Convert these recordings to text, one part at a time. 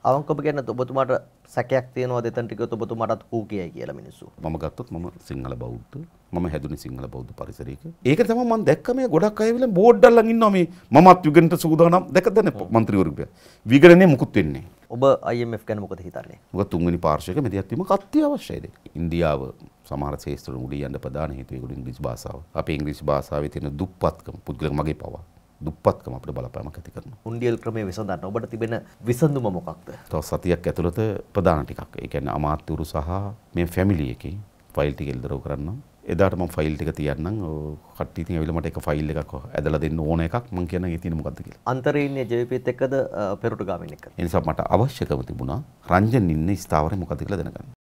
අවංකව කියන්නත් ඔබතුමාට සැකයක් තියෙනවද එතන ටිකත් ඔබතුමාටත් හූ කියයි කියලා මිනිස්සු. මම ගත්තොත් මම සිංහල බෞද්ධ. මම හැදුනේ සිංහල බෞද්ධ පරිසරයක. ඒක තමයි මම දැක්ක මේ ගොඩක් අය විල බෝඩ් අල්ලන් ඉන්නවා මේ මමත් විගණනට සූදානම් දැක්කද නේ മന്ത്രിවරු. විගණනේ මුකුත් වෙන්නේ නැහැ. ඔබ IMF ගැන මොකද හිතන්නේ? මොකද තුන්වෙනි පාර්ශ්වයක මෙදියක් වීම කත්තිය අවශ්‍යයිද? ඉන්දියාව සමහර ශාස්ත්‍ර උඩ යන්න ප්‍රධාන හේතුව ඒගොල්ලෝ ඉංග්‍රීසි භාෂාව. අපේ ඉංග්‍රීසි භාෂාවේ තියෙන දුප්පත්කම පුද්ගලික මගේ පවා දුප්පත්කම අපිට බලපෑමක් ඇති කරනවා. උන්ඩියල් ක්‍රමයේ විසඳන්න ඔබට තිබෙන විසඳුම මොකක්ද? තව සතියක් ඇතුළත ප්‍රධාන ටිකක්. ඒ කියන්නේ අමාත්‍යවරු සහ මේ ෆැමිලි එකේ ෆයිල් ටික එල්දරව් කරන්නම්. එදාට මම ෆයිල් ටික තියන්නම්. කට්ටිය ඉතින් ඇවිල්ලා මට එක ෆයිල් එකක් ඇදලා දෙන්න ඕන එකක් මම කියනවා ඒ තියෙන මොකද්ද කියලා. අන්තරේ ඉන්නේ ජෙවිපිත් එක්කද පෙරට ගාමින් එක්කද? ඒ නිසා මට අවශ්‍යකම තිබුණා රංජන් ඉන්න ස්ථාවරේ මොකද්ද කියලා දැනගන්න.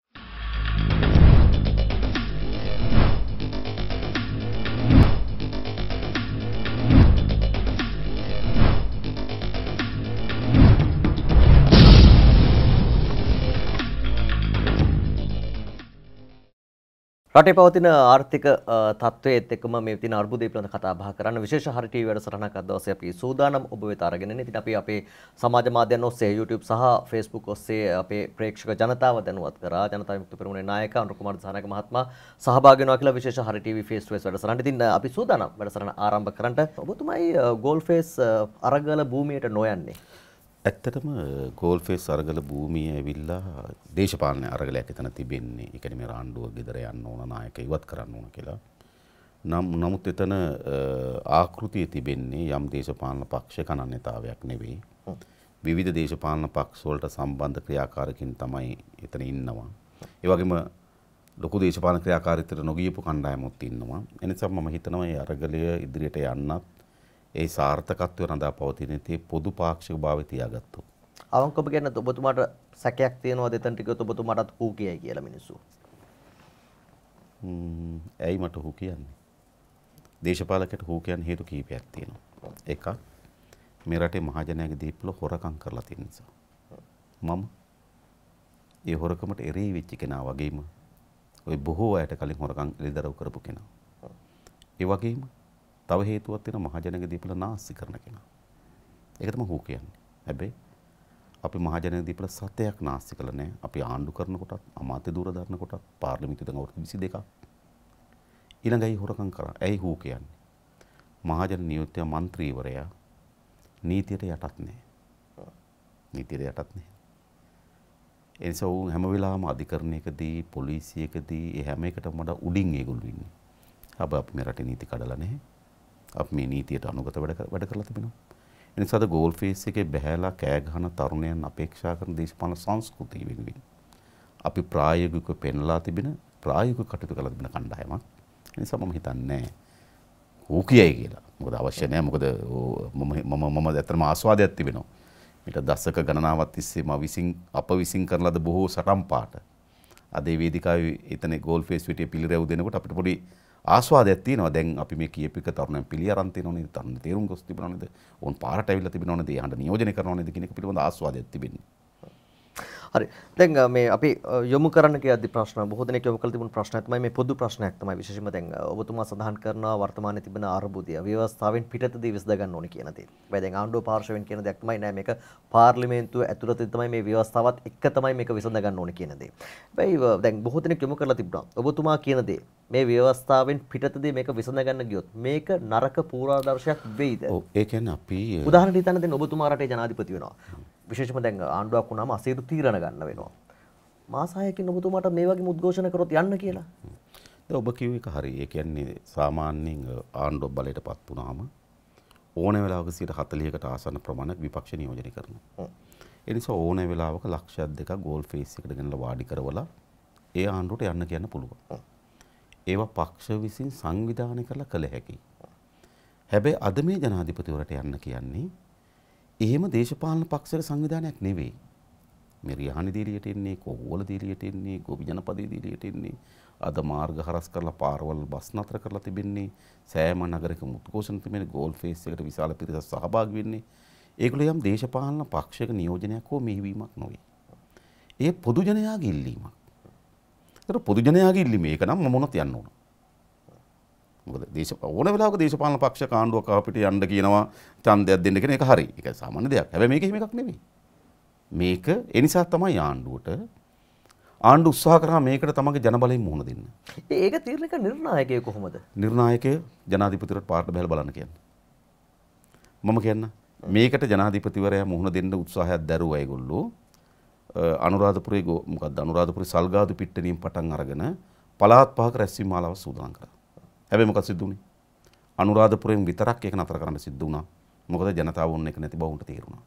රටේ පවතින ආර්ථික තත්ත්වයේත් එක්කම මේ තියෙන අර්බුදය පිළිබඳ කතා බහ කරන්න විශේෂ හරි ටීවී වැඩසටහනක් අද දවසේ අපි සූදානම් ඔබ වෙත අරගෙන ඉන්නේ. ඉතින් අපි අපේ සමාජ මාධ්‍යයන් ඔස්සේ YouTube සහ Facebook ඔස්සේ අපේ ප්‍රේක්ෂක ජනතාව දැනුවත් කරා. ජනතා විමුක්ති පෙරමුණේ නායක අනුර කුමාර දිසානායක මහත්මයා සහභාගී වෙනවා කියලා විශේෂ හරි ටීවී ෆේස් ටු ෆේස් වැඩසටහනට. ඉතින් අපි සූදානම් වැඩසටහන ආරම්භ කරන්නට. ඔබතුමයි ගෝල්ෆේස් අරගල භූමියට නොයන්නේ. ඇත්තටම ගෝල්ෆේස් අරගල භූමිය ඇවිල්ලා දේශපාලන අරගලයක් එතන තිබෙන්නේ. ඒ කියන්නේ මේ රාණ්ඩුව ගෙදර යන්න ඕන නායක ඉවත් කරන්න ඕන කියලා. නමුත් එතන ආකෘතිය තිබෙන්නේ යම් දේශපාලන පක්ෂයක අනන්‍යතාවයක් නෙවෙයි. විවිධ දේශපාලන පක්ෂ වලට සම්බන්ධ ක්‍රියාකාරකින් තමයි එතන ඉන්නවා. ඒ වගේම ලොකු දේශපාලන ක්‍රියාකාරීත්වයට නොගියපු කණ්ඩායමක් ඉන්නවා. ඒ නිසා මම හිතනවා මේ අරගලය ඉදිරියට යන්නත් ඒ සාර්ථකත්වය රඳා පවතින තේ පොදු පාක්ෂික භාවය තියාගත්තොත්. අවංකව කියන්නත් ඔබතුමාට සැකයක් තියෙනවද එතන ටිකත් ඔබතුමාටත් හූ කියයි කියලා මිනිස්සු. ඇයි මට හූ කියන්නේ? දේශපාලකයට හූ කියන්න හේතු කීපයක් තියෙනවා. එකක් මේ රටේ මහජනයාගේ දීපල හොරකම් කරලා තියෙන නිසා. මම ඒ හොරකමට එරෙහි වෙච්ච කෙනා වගේම ওই බොහෝ අයට කලින් හොරකම් එළිදරව් කරපු කෙනා. ඒ වගේම තව හේතුවක් තියෙන මහජනගේ දීපල නාස්ති කරන කෙනා. ඒක තමයි හූ කියන්නේ. හැබැයි අපි මහජනගේ දීපල සතයක් නාස්ති කළා නෑ. අපි ආණ්ඩු කරනකොටත් අමාත්‍ය ධූර දරනකොටත් පාර්ලිමේන්තුවේ දැන් අවුරුදු 22ක් ඊළඟයි හොරකම් කරා. ඇයි හූ කියන්නේ? මහජන නියුක්ත മന്ത്രിවරයා නීතියට යටත් නෑ. නීතියට යටත් නෑ. ඒ නිසා ඌ හැම වෙලාවම අධිකරණයකදී පොලිසියකදී ඒ හැම එකටම වඩා උඩින් ඒගොල්ලෝ ඉන්නේ. හැබැයි අපි මේ රටේ නීති කඩලා නැහැ. අපි මේ නීතියට අනුගත වැඩ කරලා තිබෙනවා. ඒ නිසාද ගෝල්ෆේස් එකේ බැහැලා කෑ ගහන තරුණයන් අපේක්ෂා කරන දේශපාලන සංස්කෘතිය වෙනුවෙන් අපි ප්‍රායෝගිකව පෙන්ලා තිබෙන ප්‍රායෝගික කටයුතු කරලා තිබෙන කණ්ඩායමක්. ඒ නිසා මම හිතන්නේ හූ කියයි කියලා. මොකද අවශ්‍ය නැහැ. මොකද මම ඇත්තටම ආස්වාදයක් තිබෙනවා. ඊට දශක ගණනාවක් තිස්සේ අප විසින් කරන ලද බොහෝ සටන් පාට අද මේ වේදිකාවේ එතන ගෝල්ෆේස් පිටියේ පිළිරැව් දෙනකොට අපිට පොඩි ආස්වාදයක් තියෙනවා. දැන් අපි මේ කියපික තරුණයන් පිළි අරන් තියෙනව නේද? තරුණ තේරුම් ගොස් තිබුණා නේද? ඕන් පාරට ඇවිල්ලා තිබුණා නේද? යහඬ නියෝජනය කරනව නේද කියන එක පිළිබඳ ආස්වාදයක් තිබෙන්නේ. හරි. දැන් මේ අපි යොමු කරන්න කියද්දි ප්‍රශ්න බොහෝ දෙනෙක් යොමු කරලා තිබුණු ප්‍රශ්නයක් තමයි මේ පොදු ප්‍රශ්නයක් තමයි විශේෂයෙන්ම දැන් ඔබතුමා සඳහන් කරනවා වර්තමානයේ තිබෙන අර්බුදය ව්‍යවස්ථාවෙන් පිටතදී විසඳ ගන්න ඕනේ කියන දේ. හැබැයි දැන් ආණ්ඩුව පාර්ශවයෙන් කියන දෙයක් තමයි නෑ මේක පාර්ලිමේන්තුව ඇතුළතදී තමයි මේ ව්‍යවස්ථාවත් එක්ක තමයි මේක විසඳ ගන්න ඕනේ කියන දේ. හැබැයි දැන් බොහෝ දෙනෙක් යොමු කරලා තිබුණා. ඔබතුමා කියන දේ මේ ව්‍යවස්ථාවෙන් පිටතදී මේක විසඳ ගන්න ගියොත් මේක නරක පූර්වාදර්ශයක් වෙයිද? ඔව් ඒ කියන්නේ අපි උදාහරණයක් හිතන්න දැන් ඔබතුමා රටේ ජනාධිපති වෙනවා. විශේෂයෙන්ම දැන් ආණ්ඩුවක් වුණාම අසීරු තීරණ ගන්න වෙනවා. මාස 6කින් ඔබතුමාට මේ වගේම උද්ඝෝෂණ කරොත් යන්න කියලා. දැන් ඔබ කිව්ව එක හරි. ඒ කියන්නේ සාමාන්‍යයෙන් ආණ්ඩුව බලයටපත් වුණාම ඕන වෙලාවක 40කට ආසන්න ප්‍රමාණයක් විපක්ෂ නියෝජනය කරනවා. ඒ නිසා ඕන වෙලාවක ලක්ෂයක් දෙකක් ගෝල්ෆේස් එකට ගෙනලා වාඩි කරවලා ඒ ආණ්ඩුවට යන්න කියන්න පුළුවන්. ඒවා පක්ෂ විසින් සංවිධානය කරලා කළ හැකියි. හැබැයි අද මේ ජනාධිපතිවරට යන්න කියන්නේ එහෙම දේශපාලන පක්ෂයක සංවිධානයක් නෙවෙයි. මේ රියහානි දීලියට එන්නේ, කොහොවල දීලියට එන්නේ, ගෝපි ජනපදයේ දීලියට එන්නේ. අද මාර්ග හරස් කරලා පාරවල් බස් නතර කරලා තිබෙන්නේ. සෑම නගරයක මුත්කෝෂණ තිබෙන ගෝල්ෆේස් එකට විශාල පිරිසක් සහභාගී වෙන්නේ. ඒගොල්ලෝ යම් දේශපාලන පක්ෂයක නියෝජනයක් හෝ මෙහෙවීමක් නොවේ. ඒ පොදු ජනයාගේ ඉල්ලීමක්. ඒතර පොදු ජනයාගේ ඉල්ලීම ඒක නම් මොනොත් යන්න ඕන. මොකද ඕන වෙලාවක දේශපාලන පක්ෂ කාණ්ඩුවක් අපිට යන්න කියනවා ඡන්දයක් දෙන්න කියන එක හරි. ඒක සාමාන්‍ය දෙයක්. හැබැයි මේක එහෙම එකක් නෙවෙයි. මේක ඒ නිසා තමයි ආණ්ඩු උත්සාහ කරා මේකට තමන්ගේ ජනබලයෙන් මුහුණ දෙන්න. ඒක තීරණය කරන නිර්ණායකයෙ කොහොමද? නිර්ණායකය ජනාධිපතිවරයාට පාරට බහැලා බලන්න කියන්න. මම කියන්න මේකට ජනාධිපතිවරයා මුහුණ දෙන්න උත්සාහයක් දැරුවා ඒගොල්ලෝ. අනුරාධපුරයේ මොකද්ද අනුරාධපුරේ සල්ගාදු පිට්ටනියෙන් පටන් අරගෙන පළාත් පහක රැස්වීම මාලාව සූදානම් කරා. හැබැයි මොකද සිද්ධ වුනේ? අනුරාධපුරයෙන් විතරක් ඒක නතර කරන්න සිද්ධ වුණා. මොකද ජනතාව වුණ එක නැති බව උන්ට තේරුණා.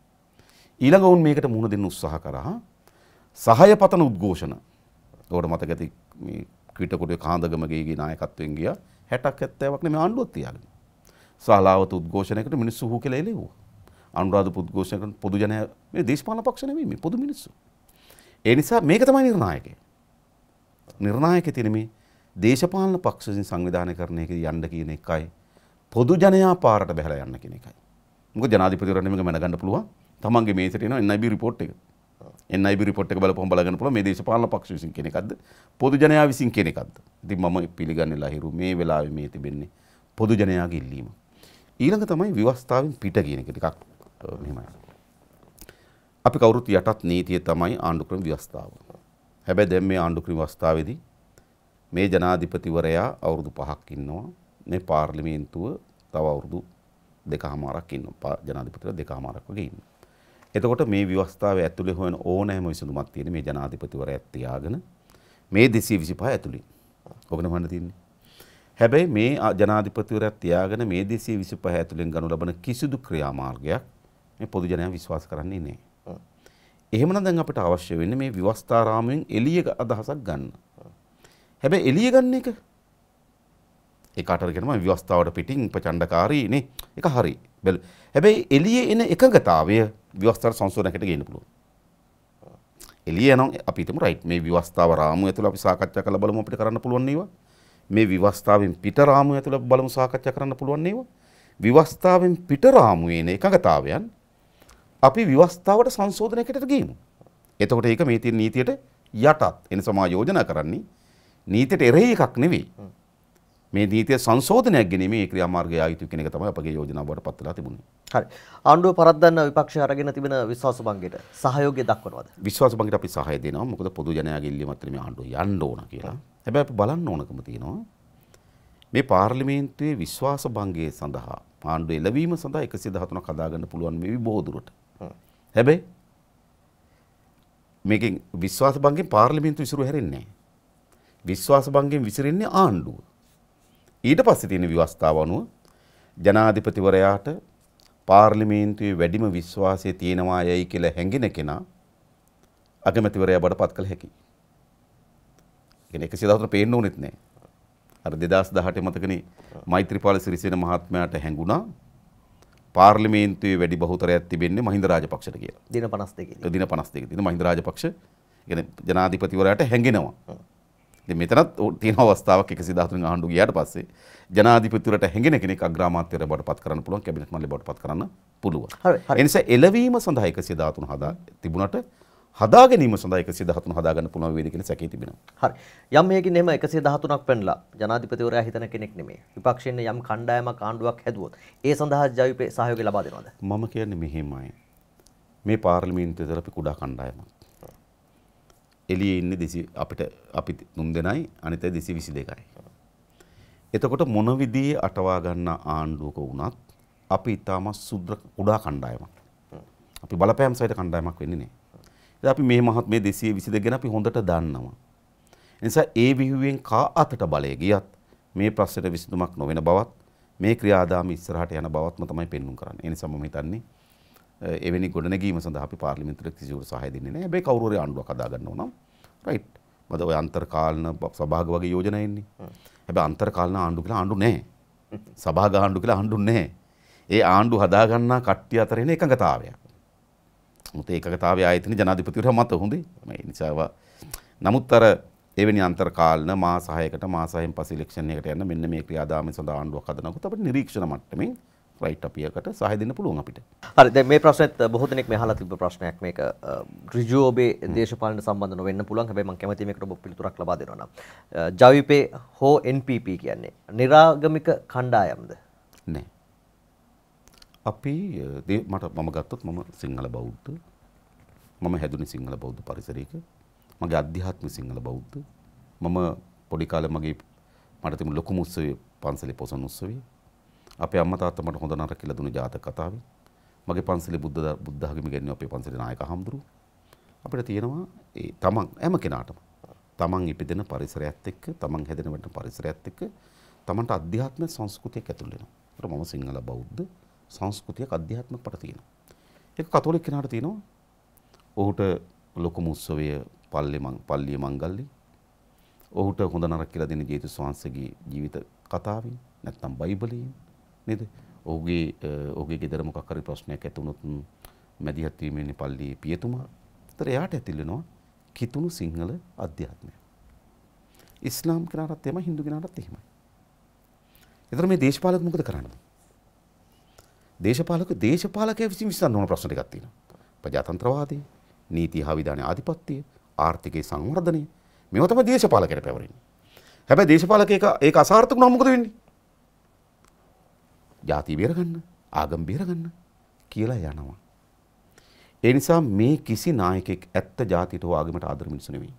ඊළඟ වුන් මේකට මුහුණ දෙන්න උත්සාහ කරා. සහාය පතන උද්ඝෝෂණ. ඒකට මතක ඇති මේ ක්‍රීටකොටුවේ කාන්දගමගේ නායකත්වයෙන් ගියා 60ක් 70ක් නෙමෙයි ආණ්ඩුවක් තියාගෙන. ශාලාවත උද්ඝෝෂණයකට මිනිස්සු හු කියලා එළෙව්වා. අනුරාධපුර උද්ඝෝෂණයකට පොදු ජනයා මේ දේශපාලන පක්ෂ නෙමෙයි මේ පොදු මිනිස්සු. ඒ නිසා මේක තමයි නිර්ණායකය. නිර්ණායකය තියෙන මේ දේශපාලන පක්ෂයෙන් සංවිධානය කරන එක යන්න කියන එකයි පොදු ජනයා පාරට බහැලා යන්න කියන එකයි. මොකද ජනාධිපතිවරයාට මේක මැනගන්න පුළුවන්. තමන්ගේ මේසෙට එනවා NIB report එක. NIB report එක බලපුවම බලගන්න පුළුවන් මේ දේශපාලන පක්ෂ විසින් කියන එකක්ද පොදු ජනයා විසින් කියන එකක්ද. ඉතින් මම පිළිගන්නේ ලහිරු මේ වෙලාවේ මේ තිබෙන්නේ පොදු ජනයාගේ ඉල්ලීම. ඊළඟ තමයි ව්‍යවස්ථාවෙන් පිට කියන එක ටිකක් මෙහෙමයි. අපි කවුරුත් යටත් නීතිය තමයි ආණ්ඩුක්‍රම ව්‍යවස්ථාව. හැබැයි දැන් මේ ආණ්ඩුක්‍රම ව්‍යවස්ථාවේදී මේ ජනාධිපතිවරයා අවුරුදු 5ක් ඉන්නවා. මේ පාර්ලිමේන්තුව තව අවුරුදු 2කමාරක් ඉන්නවා. ජනාධිපතිවරයා 2කමාරක් වගේ ඉන්නවා. එතකොට මේ ව්‍යවස්ථාවේ ඇතුලේ හොයන ඕනෑම විසඳුමක් තියෙන මේ ජනාධිපතිවරයා තියාගෙන මේ 225 ඇතුලේ. ඔබන හොයන්න තියෙන්නේ. හැබැයි මේ ජනාධිපතිවරයා තියාගෙන මේ 225 ඇතුලෙන් ගනු ලබන කිසිදු ක්‍රියාමාර්ගයක් මේ පොදු ජනයා විශ්වාස කරන්නේ නැහැ. එහෙමනම් දැන් අපිට අවශ්‍ය වෙන්නේ මේ ව්‍යවස්ථා රාමුවෙන් එළිය අදහසක් ගන්න. හැබැයි එළිය ගන්න එක ඒකට කියනවා ව්‍යවස්ථාවට පිටින් ප්‍රචණ්ඩකාරී නේ. ඒක හරි. හැබැයි එළියේ එන එකඟතාවය ව්‍යවස්ථාවට සංශෝධනයකට ගේන්න පුළුවන්. එළිය යනවා අපි හිතමු රයිට් මේ ව්‍යවස්ථාව රාමුව ඇතුළේ අපි සාකච්ඡා කරලා බලමු අපිට කරන්න පුළුවන් නේවා. මේ ව්‍යවස්ථාවෙන් පිට රාමුව ඇතුළේ බලමු සාකච්ඡා කරන්න පුළුවන් නේවා. ව්‍යවස්ථාවෙන් පිට රාමුවේ එන එකඟතාවයන් අපි ව්‍යවස්ථාවට සංශෝධනයකට ගේමු. එතකොට ඒක මේ තියෙන නීතියට යටත්. එනිසා මා යෝජනා කරන්නේ නීතියට එරෙහි එකක් නෙවෙයි. මේ නීතිය සංශෝධනයක් ගැනීමේ ඒ ක්‍රියාමාර්ගය ආයුතු කියන එක තමයි අපගේ යෝජනාව බවට පත් වෙලා තිබුණේ. හරි. ආණ්ඩුව පරද්දන්න විපක්ෂය අරගෙන තිබෙන විශ්වාස භංගයට සහයෝගය දක්වනවද? විශ්වාස භංගයට අපි සහාය දෙනවා. මොකද පොදු ජනයාගේ ඉල්ලීමත් මේ ආණ්ඩුව යන්න ඕන කියලා. හැබැයි අපි බලන්න ඕනකම තියෙනවා. මේ පාර්ලිමේන්තුවේ විශ්වාස භංගය සඳහා ආණ්ඩුව එළවීම සඳහා 113ක් හදාගන්න පුළුවන් මේ බොහෝ දුරට. හැබැයි මේකෙන් විශ්වාස භංගයෙන් පාර්ලිමේන්තුව විසිරුව හැරෙන්නේ නැහැ. විශ්වාස භංගයෙන් විසිරෙන්නේ ආණ්ඩුව. ඊට පස්සේ තියෙන ව්‍යවස්ථාව අනුව ජනාධිපතිවරයාට පාර්ලිමේන්තුවේ වැඩිම විශ්වාසය තියෙනවා යයි කියලා හැඟෙන කෙනා අගමැතිවරයා බවට පත් කළ හැකියි. කියන්නේ 114 පේන්න ඕනෙත් නැහැ. අර 2018 මතකනේ මෛත්‍රීපාල සිරිසේන මහත්මයාට හැඟුණා පාර්ලිමේන්තුවේ වැඩි බහුතරයක් තිබෙන්නේ මහින්ද රාජපක්ෂට කියලා. දින 52. දින 52 දින මහින්ද රාජපක්ෂ කියන්නේ ජනාධිපතිවරයාට හැඟෙනවා. ඉතින් මෙතනත් තියෙන අවස්ථාවක් 113 ආණ්ඩුව ගියාට පස්සේ ජනාධිපතිවරට හැඟෙන කෙනෙක් අග්‍රාමාත්‍යවරයා බවට පත් කරන්න පුළුවන් කැබිනට් මණ්ඩලය බවට පත් කරන්න පුළුවන්. ඒ නිසා එළවීම සඳහා 113 හදා තිබුණට හදා ගැනීම සඳහා 113 හදා ගන්න පුළුවන් වේද කියන සැකේ තිබෙනවා. හරි. යම් මේකින් එහෙම 113ක් පෙන්නලා ජනාධිපතිවරයා හිතන කෙනෙක් නෙමෙයි. විපක්ෂයෙන් යම් කණ්ඩායමක් ආණ්ඩුවක් හැදුවොත් ඒ සඳහා ජවිපේ සහයෝගය ලබා දෙනවද? මම කියන්නේ මෙහෙමයි. මේ පාර්ලිමේන්තුවේ අපි කුඩා කණ්ඩායමක්. එළියේ ඉන්නේ අපි තුන් දෙනයි අනිත් අය 222යි. එතකොට මොන විදිහේ අටවා ගන්න ආණ්ඩුවක වුණත් අපි ඊටම සුද්ධ කුඩා කණ්ඩායමක්. අපි බලපෑම් සහිත කණ්ඩායමක් වෙන්නේ නැහැ. ඉතින් අපි මේ 222 ගැන අපි හොඳට දන්නවා. ඒ නිසා ඒ විහිුවෙන් කා අතට බලය ගියත් මේ ප්‍රශ්නෙට විසඳුමක් නොවන බවත් මේ ක්‍රියාදාම ඉස්සරහට යන බවත්ම තමයි පෙන්වුම් කරන්නේ. ඒ නිසා මම හිතන්නේ එවැනි ගොඩනැගීම සඳහා අපි පාර්ලිමේන්තුවට කිසිවකට සහාය දෙන්නේ නැහැ. හැබැයි කවුරු හරි ආණ්ඩුවක් හදා ගන්නවා නම් රයිට්. මද ඔය අන්තර්කාලන සභාග වගේ යෝජනා එන්නේ. හැබැයි අන්තර්කාලන ආණ්ඩු කියලා ආණ්ඩු නැහැ. සභාග ආණ්ඩු කියලා ආණ්ඩු නැහැ. ඒ ආණ්ඩු හදා ගන්නා කට්ටිය අතර එන එකඟතාවයක්. මුත ඒකගතාවය ආයතන ජනාධිපතිවරයා මත හොඳයි. මේ නිසා නමුත් අර එවැනි අන්තර්කාලන මාස 6කට මාස 6න් පස්සේ ඉලෙක්ෂන් එකකට යන මෙන්න මේ ක්‍රියාදාමය සඳහා ආණ්ඩුවක් හදනකොට අපිට නිරීක්ෂණ මට්ටමින් රයිට් අපි එකට සහාය දෙන්න පුළුවන් අපිට. හරි. දැන් මේ ප්‍රශ්නෙත් බොහෝ දෙනෙක් මේ අහලා තිබ්බ ප්‍රශ්නයක් මේක ඍජුව ඔබේ දේශපාලන සම්බන්ධ නොවෙන්න පුළුවන්. හැබැයි මම කැමතියි මේකට ඔබ පිළිතුරක් ලබා දෙනවා නම්. ජවිපේ හෝ NPP කියන්නේ නිරාගමික කණ්ඩායම්ද? නෑ. අපි මම ගත්තොත් මම සිංහල බෞද්ධ මම හැදුනේ සිංහල බෞද්ධ පරිසරයක. මගේ අධ්‍යාත්මික සිංහල බෞද්ධ. මම පොඩි කාලේ මට තිබුණු ලොකුම උත්සවය පන්සලේ පොසොන් උත්සවය. අපේ අම්මා තාත්තා මට හොඳ නරක කියලා දුන්න ජාතක කතාවේ. මගේ පන්සලේ බුද්ධ ධර්ම ඉගෙනුවේ අපේ පන්සලේ නායක හඳුරු. අපිට තියෙනවා ඒ තමන් හැම කෙනාටම තමන් ඉපදෙන පරිසරයත් එක්ක තමන් හැදෙන වෙන පරිසරයත් එක්ක තමන්ට අධ්‍යාත්මික සංස්කෘතියක් ඇතුල් වෙනවා. ඒකට මම සිංහල බෞද්ධ සංස්කෘතියක් අධ්‍යාත්මික පට තියෙනවා. ඒක කතෝලික කෙනාට තියෙනවා. ඔහුට ලොකුම උත්සවය පල්ලිය මංගල්‍ය. ඔහුට හොඳ නරක කියලා දෙන ජේසුස් වහන්සේගේ ජීවිත කතාවෙන් නැත්නම් බයිබලයෙන් නේද? ඔහුගේ ගෙදර මොකක් හරි ප්‍රශ්නයක් ඇති වුණොත් මැදිහත් වීමේදී පල්ලියේ පියතුමා. ඒතර එයාට ඇතිල් වෙනවා කිතුණු සිංහල අධ්‍යාත්මය. ඉස්ලාම් කෙනාටත් එහෙමයි හින්දු කෙනාටත් එහෙමයි. ඒතර මේ දේශපාලක මොකද කරන්නේ? දේශපාලකයා විසින් විසඳන්න ඕන ප්‍රශ්න ටිකක් තියෙනවා. ප්‍රජාතන්ත්‍රවාදී, නීති හා විධාන ආධිපත්‍ය, ආර්ථිකයේ සංවර්ධනය මේවා තමයි දේශපාලකයට පැවරෙන්නේ. හැබැයි දේශපාලකයෙක් ඒක අසාර්ථක වුණාම මොකද වෙන්නේ? ජාතිය බේරගන්න, ආගම බේරගන්න කියලා යනවා. ඒ නිසා මේ කිසි නායකයෙක් ඇත්ත ජාතියට හෝ ආගමට ආදර මිනිස්සු නෙවෙයි.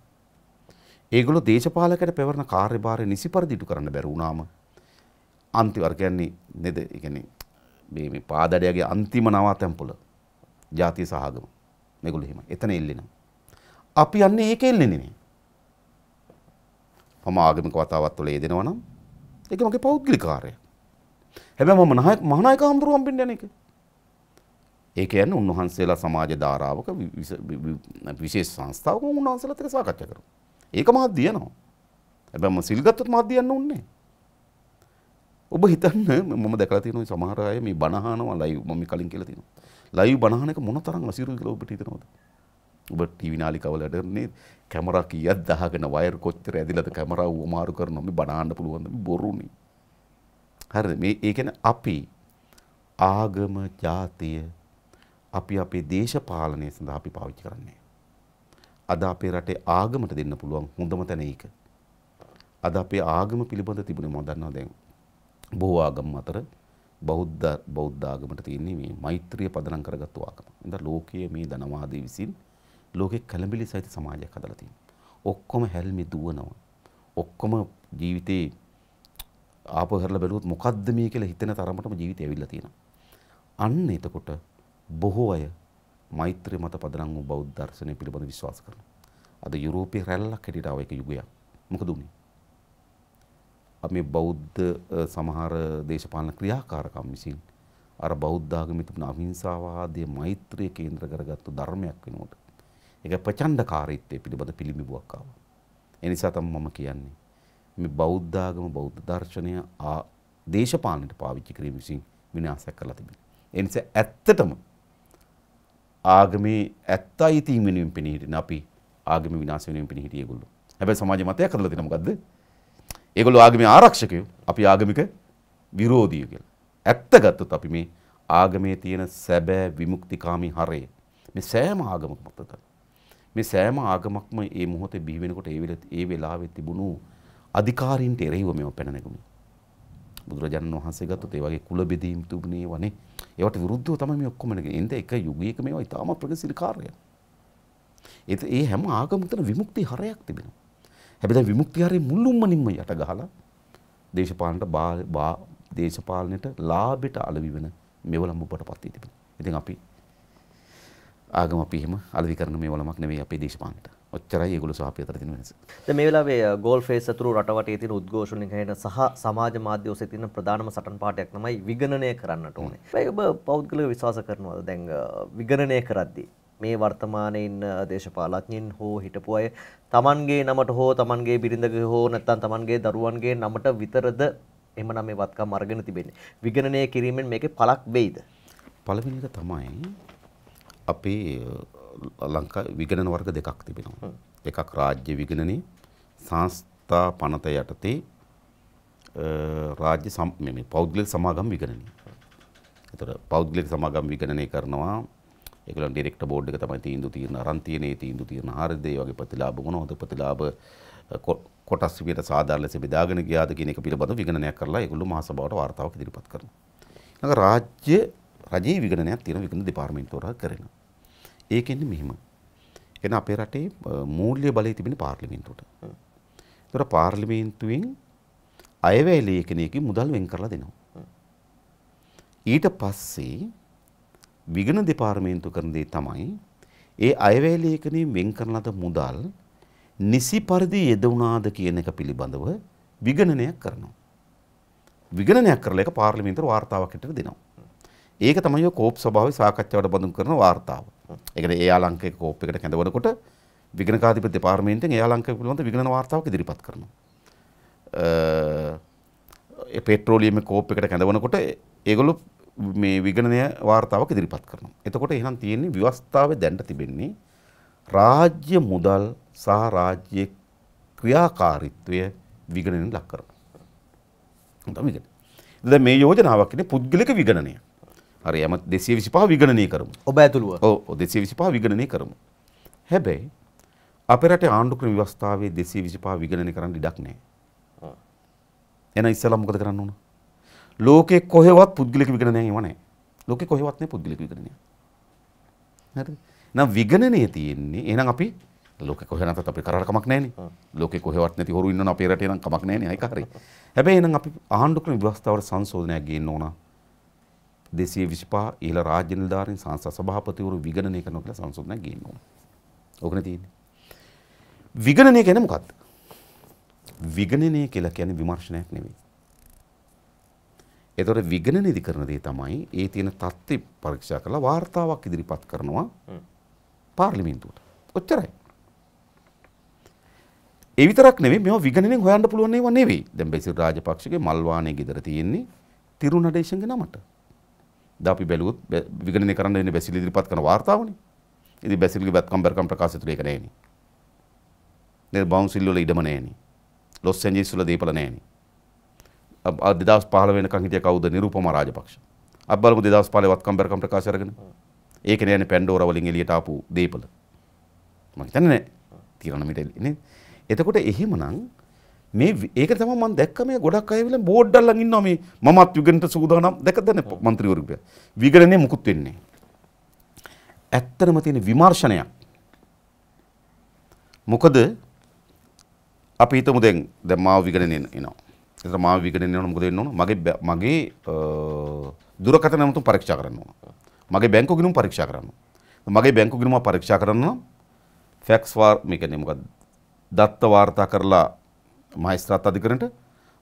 ඒගොල්ලෝ දේශපාලකයට පැවරන කාර්යභාරය නිසි පරිදි ඉටු කරන්න බැරි වුණාම අන්තිම වර කියන්නේ නේද? ඒ කියන්නේ මේ පාදඩයගේ අන්තිම නවාතැන්පොළ ජාතිය සහ ආගම. මේගොල්ලෝ එහෙමයි. එතන එල්ලෙනවා. අපි යන්නේ ඒක එල්ලෙන්නේ නේ. මම ආගමික වතාවත් වල යෙදෙනවා නම් ඒක මගේ පෞද්ගලික කාර්යයක්. හැබැයි මම මහානායක හඳුරු හම්බෙන්න යන එක. ඒ කියන්නේ උන්වහන්සේලා සමාජ ධාරාවක විශේෂ සංස්ථාවක උන්වහන්සේලාත් එක්ක සාකච්ඡා කරනවා. ඒක මහත් දියනවා. හැබැයි මම සිල් ගත්තොත් මහත් දියන්න ඕනේ. ඔබ හිතන්න මම දැකලා තියෙනවා සමහර අය මේ බණ අහනවා ලයිව් මම කලින් කියලා තියෙනවා. ලයිව් බණ අහන එක මොන තරම් අසිරුයි කියලා ඔබට හිතනවද? ඔබ ටීවී නාලිකාවලට නේ කැමරා කීයක් දාගෙන වයර් කොච්චර ඇදිලාද කැමරාව උමාරු කරනවා මේ බණ අහන්න පුළුවන් මේ බොරුනේ. හරිද? මේ ඒ කියන්නේ අපි ආගම ජාතිය අපි අපේ දේශපාලනය සඳහා අපි පාවිච්චි කරන්නේ. අද අපේ රටේ ආගමට දෙන්න පුළුවන් හොඳම තැන ඒක. අද අපේ ආගම පිළිබඳ තිබුණේ මම දන්නවා දැන් බොහෝ ආගම් අතර බෞද්ධ ආගමට තියෙන්නේ මේ මෛත්‍රිය පදනම් කරගත්තු ආගම. ඉතින් ලෝකයේ මේ ධනවාදී විසින් ලෝකේ කලබිලි සහිත සමාජයක් හදලා තියෙනවා. ඔක්කොම හැල්මේ දුවනවා. ඔක්කොම ජීවිතේ ආපහු හැරලා බැලුවොත් මොකද්ද මේ කියලා හිතෙන තරමටම ජීවිතය ඇවිල්ලා තියෙනවා. අන්න එතකොට බොහෝ අය මෛත්‍රිය මත පදනම් වූ බෞද්ධ දර්ශනය පිළිබඳ විශ්වාස කරනවා. අද යුරෝපයේ රැල්ලක් හැටියට ආව එක යුගයක්. මොකද උනේ? මේ බෞද්ධ සමහර දේශපාලන ක්‍රියාකාරකම් විසින් අර බෞද්ධ ආගමේ තිබුණ අහිංසාවාදී මෛත්‍රිය කේන්ද්‍ර කරගත්තු ධර්මයක් වෙනකොට ඒක ප්‍රචණ්ඩකාරීත්වයේ පිළිබඳ පිළිඹුවක් ආවා. ඒ නිසා තමයි මම කියන්නේ මේ බෞද්ධ ආගම බෞද්ධ දර්ශනය දේශපාලනයට පාවිච්චි කිරීම විසින් විනාශයක් කරලා තිබෙනවා. ඒ නිසා ඇත්තටම ආගමේ ඇත්ත අයිතීන් වෙනුවෙන් පෙනී හිටින අපි ආගම විනාශ වෙනුවෙන් පෙනී හිටිය ඒගොල්ලෝ. හැබැයි සමාජ මතයක් හදලා තියෙනවා මොකද්ද? ඒගොල්ලෝ ආගමේ ආරක්ෂකයෝ අපි ආගමික විරෝධියෝ කියලා. ඇත්ත ගත්තොත් අපි මේ ආගමේ තියෙන සැබෑ විමුක්තිකාමී හරය මේ සෑම ආගමක්ම මතක. මේ සෑම ආගමක්ම මේ මොහොතේ බිහි වෙනකොට ඒ වෙලාවේ තිබුණු අධිකාරීන්ට එරෙහිව මේව පැන නැගුණේ. බුදුරජාණන් වහන්සේ ගත්තොත් ඒ වගේ කුල බෙදීම් තිබුණේ වනේ. ඒවට විරුද්ධව තමයි මේ ඔක්කොම නැගෙන්නේ. එඳ එක යුගයක මේවා ඉතාම ප්‍රගතිශීලී කාර්යයක්. ඒ හැම ආගමකටම විමුක්ති හරයක් තිබෙනවා. හැබැයි විමුක්ති හරේ මුළුමනින්ම යට ගහලා දේශපාලනයට ලාභයට අලවි වෙන මෙවලම් ඔබටපත් වී තිබෙනවා. ඉතින් අපි ආගම අපි එහෙම අලවි කරන මෙවලමක් නෙවෙයි අපේ දේශපාලනයට. ඔච්චරයි ඒගොල්ලෝ සහ අපි අතර තියෙන වෙනස. දැන් මේ වෙලාවේ ගෝල් ෆේස් අතුරු රටවටේ තියෙන උද්ඝෝෂණ ගැන සහ සමාජ මාධ්‍ය ඔස්සේ තියෙන ප්‍රධානම සටන් පාඨයක් තමයි විගණනය කරන්නට ඕනේ. හැබැයි ඔබ පෞද්ගලිකව විශ්වාස කරනවද දැන් විගණනය කරද්දී මේ වර්තමානයේ ඉන්න දේශපාලඥයින් හෝ හිටපු අය තමන්ගේ නමට හෝ තමන්ගේ බිරිඳගේ හෝ නැත්නම් තමන්ගේ දරුවන්ගේ නමට විතරද එහෙමනම් මේ වත්කම් අරගෙන තිබෙන්නේ. විගණනය කිරීමෙන් මේකේ පළක් වෙයිද? පළවෙනි එක තමයි අපේ ලංකා විගණන වර්ග දෙකක් තිබෙනවා. එකක් රාජ්‍ය විගණනය සංස්ථා පනත යටතේ රාජ්‍ය මේ පෞද්ගලික සමාගම් විගණනය. ඒතර පෞද්ගලික සමාගම් විගණනය කරනවා ඒගොල්ලන් ඩිරෙක්ටර් බෝඩ් එක තමයි තීන්දුව తీරන අරන් තියෙන්නේ. තීන්දුව తీරන හරියද ඒ වගේ ප්‍රතිලාභ මොනවද ප්‍රතිලාභ කොටස් විදියට සාධාරණ ලෙස බෙදාගෙන ගියාද කියන එක පිළිබඳව විගණනයක් කරලා ඒගොල්ලෝ මහ සභාවට වාර්තාවක් ඉදිරිපත් කරනවා. ඊළඟ රජයේ විගණනයක් තියෙන විගණන දෙපාර්තමේන්තුව කරනවා. ඒකෙන්නේ මෙහෙම එන අපේ රටේ මූල්‍ය බලය තිබෙන පාර්ලිමේන්තුවට. ඒතර පාර්ලිමේන්තුවෙන් අයවැය ලේඛනයකින් මුදල් වෙන් කරලා දෙනවා. ඊට පස්සේ විගණන දෙපාර්තමේන්තුව කරන දේ තමයි ඒ අයවැය ලේඛනයෙන් වෙන් කරන ලද මුදල් නිසි පරිදි යෙදුණාද කියන එක පිළිබඳව විගණනයක් කරනවා. විගණනයක් කරලා ඒක පාර්ලිමේන්තුවට වාර්තාවක් හැටියට දෙනවා. ඒක තමයි ඔය කෝප් සභාවේ සාකච්ඡාවට බඳුන් කරන වාර්තාව. ඒ කියන්නේ ඒ ආලංකේ කෝප් එකට කැඳවනකොට විගණකාධිපති දෙපාර්තමේන්තුවෙන් ඒ ආලංකය පිළිබඳව විගණන වාර්තාවක් ඉදිරිපත් කරනවා. ඒ පෙට්‍රෝලියම් කෝප් එකට කැඳවනකොට ඒගොල්ලෝ මේ විගණනය වාර්තාවක් ඉදිරිපත් කරනවා. එතකොට එහෙනම් තියෙන්නේ ව්‍යවස්ථාවේ දැන්ට තිබෙන්නේ රාජ්‍ය මුදල් සහ රාජ්‍ය ක්‍රියාකාරීත්වය විගණනයෙන් ලක් කරනවා. තමයි ඒක. දැන් මේ යෝජනාවක් ඉන්නේ පුද්ගලික විගණනය. හරි යම 225 විගණනය කරමු. ඔබ ඇතුළුව. ඔව් 225 විගණනය කරමු. හැබැයි අපේ රටේ ආණ්ඩුක්‍රම ව්‍යවස්ථාවේ 225 විගණනය කරන්න ඉඩක් නැහැ. එහෙනම් ඉස්සෙල්ලා මොකද කරන්න ඕන? ලෝකේ කොහෙවත් පුද්ගලික විගණනයක් එව නැහැ. ලෝකේ කොහෙවත් නැහැ පුද්ගලික විගණනයක්. හරිද? නම් විගණනයේ තියෙන්නේ එහෙනම් අපි ලෝකේ කොහෙ නැතත් අපේ කරාට කමක් නැහැනේ. ලෝකේ කොහෙවත් නැති හොරු ඉන්නවනේ අපේ රටේ නම් කමක් නැහැනේ. ඒක හරි. හැබැයි එහෙනම් අපි ආණ්ඩුක්‍රම ව්‍යවස්ථාවට සංශෝධනයක් ගේන්න ඕන. 225 ඉහළ රාජ්‍ය නිලධාරීන් සංසද සභාපතිවරු විගණනය කරනවා කියලා සංශෝධනයක් ගේන්න ඕන. ඕකනේ තියෙන්නේ. විගණනය කියන්නේ මොකක්ද? විගණනය කියලා කියන්නේ විමර්ශනයක් නෙවෙයි. ඒතකොට විගණනයේදී කරන දේ තමයි ඒ තියෙන තත්ත්ව පරීක්ෂා කරලා වාර්තාවක් ඉදිරිපත් කරනවා පාර්ලිමේන්තුවට. ඔච්චරයි. ඒ විතරක් නෙවෙයි මේවා විගණනයෙන් හොයන්න පුළුවන් ඒවා නෙවෙයි. දැන් බෙසිල් රාජපක්ෂගේ මල්වානේ ගෙදර තියෙන්නේ තිරුනඩේෂන්ගේ නමට. දැන් අපි බැලුවොත් විගණනය කරන්න වෙන්නේ බෙසිල් ඉදිරිපත් කරන වාර්තාවනේ. ඉතින් බෙසිල්ගේ වැත්කම්බරකම් ප්‍රකාශය තුල ඒක නැහැනේ. නේද බවුන්සිල් වල ඉඩම නැහැනේ. ලොස් ඇන්ජලිස් වල දීපල නැහැනේ. 2015 වෙනකන් හිටිය කවුද? නිරුපමා රාජපක්ෂ. අපි බලමු 2015 වත්කම්බරකම් ප්‍රකාශය අරගෙන. ඒක නෑනේ පැන්ඩෝරා වලින් එළියට ආපු දීපල. මම හිතන්නේ නෑ. තිරණ මිටෙල් නේ. එතකොට එහෙමනම් මේ ඒක තමයි මම දැක්ක මේ ගොඩක් අය විල බෝඩ් අල්ලන් ඉන්නවා මේ මමත් විගණනට සූදානම් දැකද නේ മന്ത്രിවරු. විගණනේ මුකුත් වෙන්නේ නෑ. ඇත්තටම තියෙන විමර්ශනයක්. මොකද අපි හිතමු දැන් මාව විගණනේ එනවා. එතන මාව විගණනේ එනවනම් මොකද වෙන්න ඕන? මගේ දුරකථන නමුත් පරීක්ෂා කරන්න ඕන. මගේ බැංකු ගිණුම පරීක්ෂා කරන්න ඕන. මගේ බැංකු ගිණුම පරීක්ෂා කරන්න නම් ෆැක්ස් මේ කියන්නේ මොකද්ද? දත්ත වාර්තා කරලා මහේස්ත්‍රාත් අධිකරණයට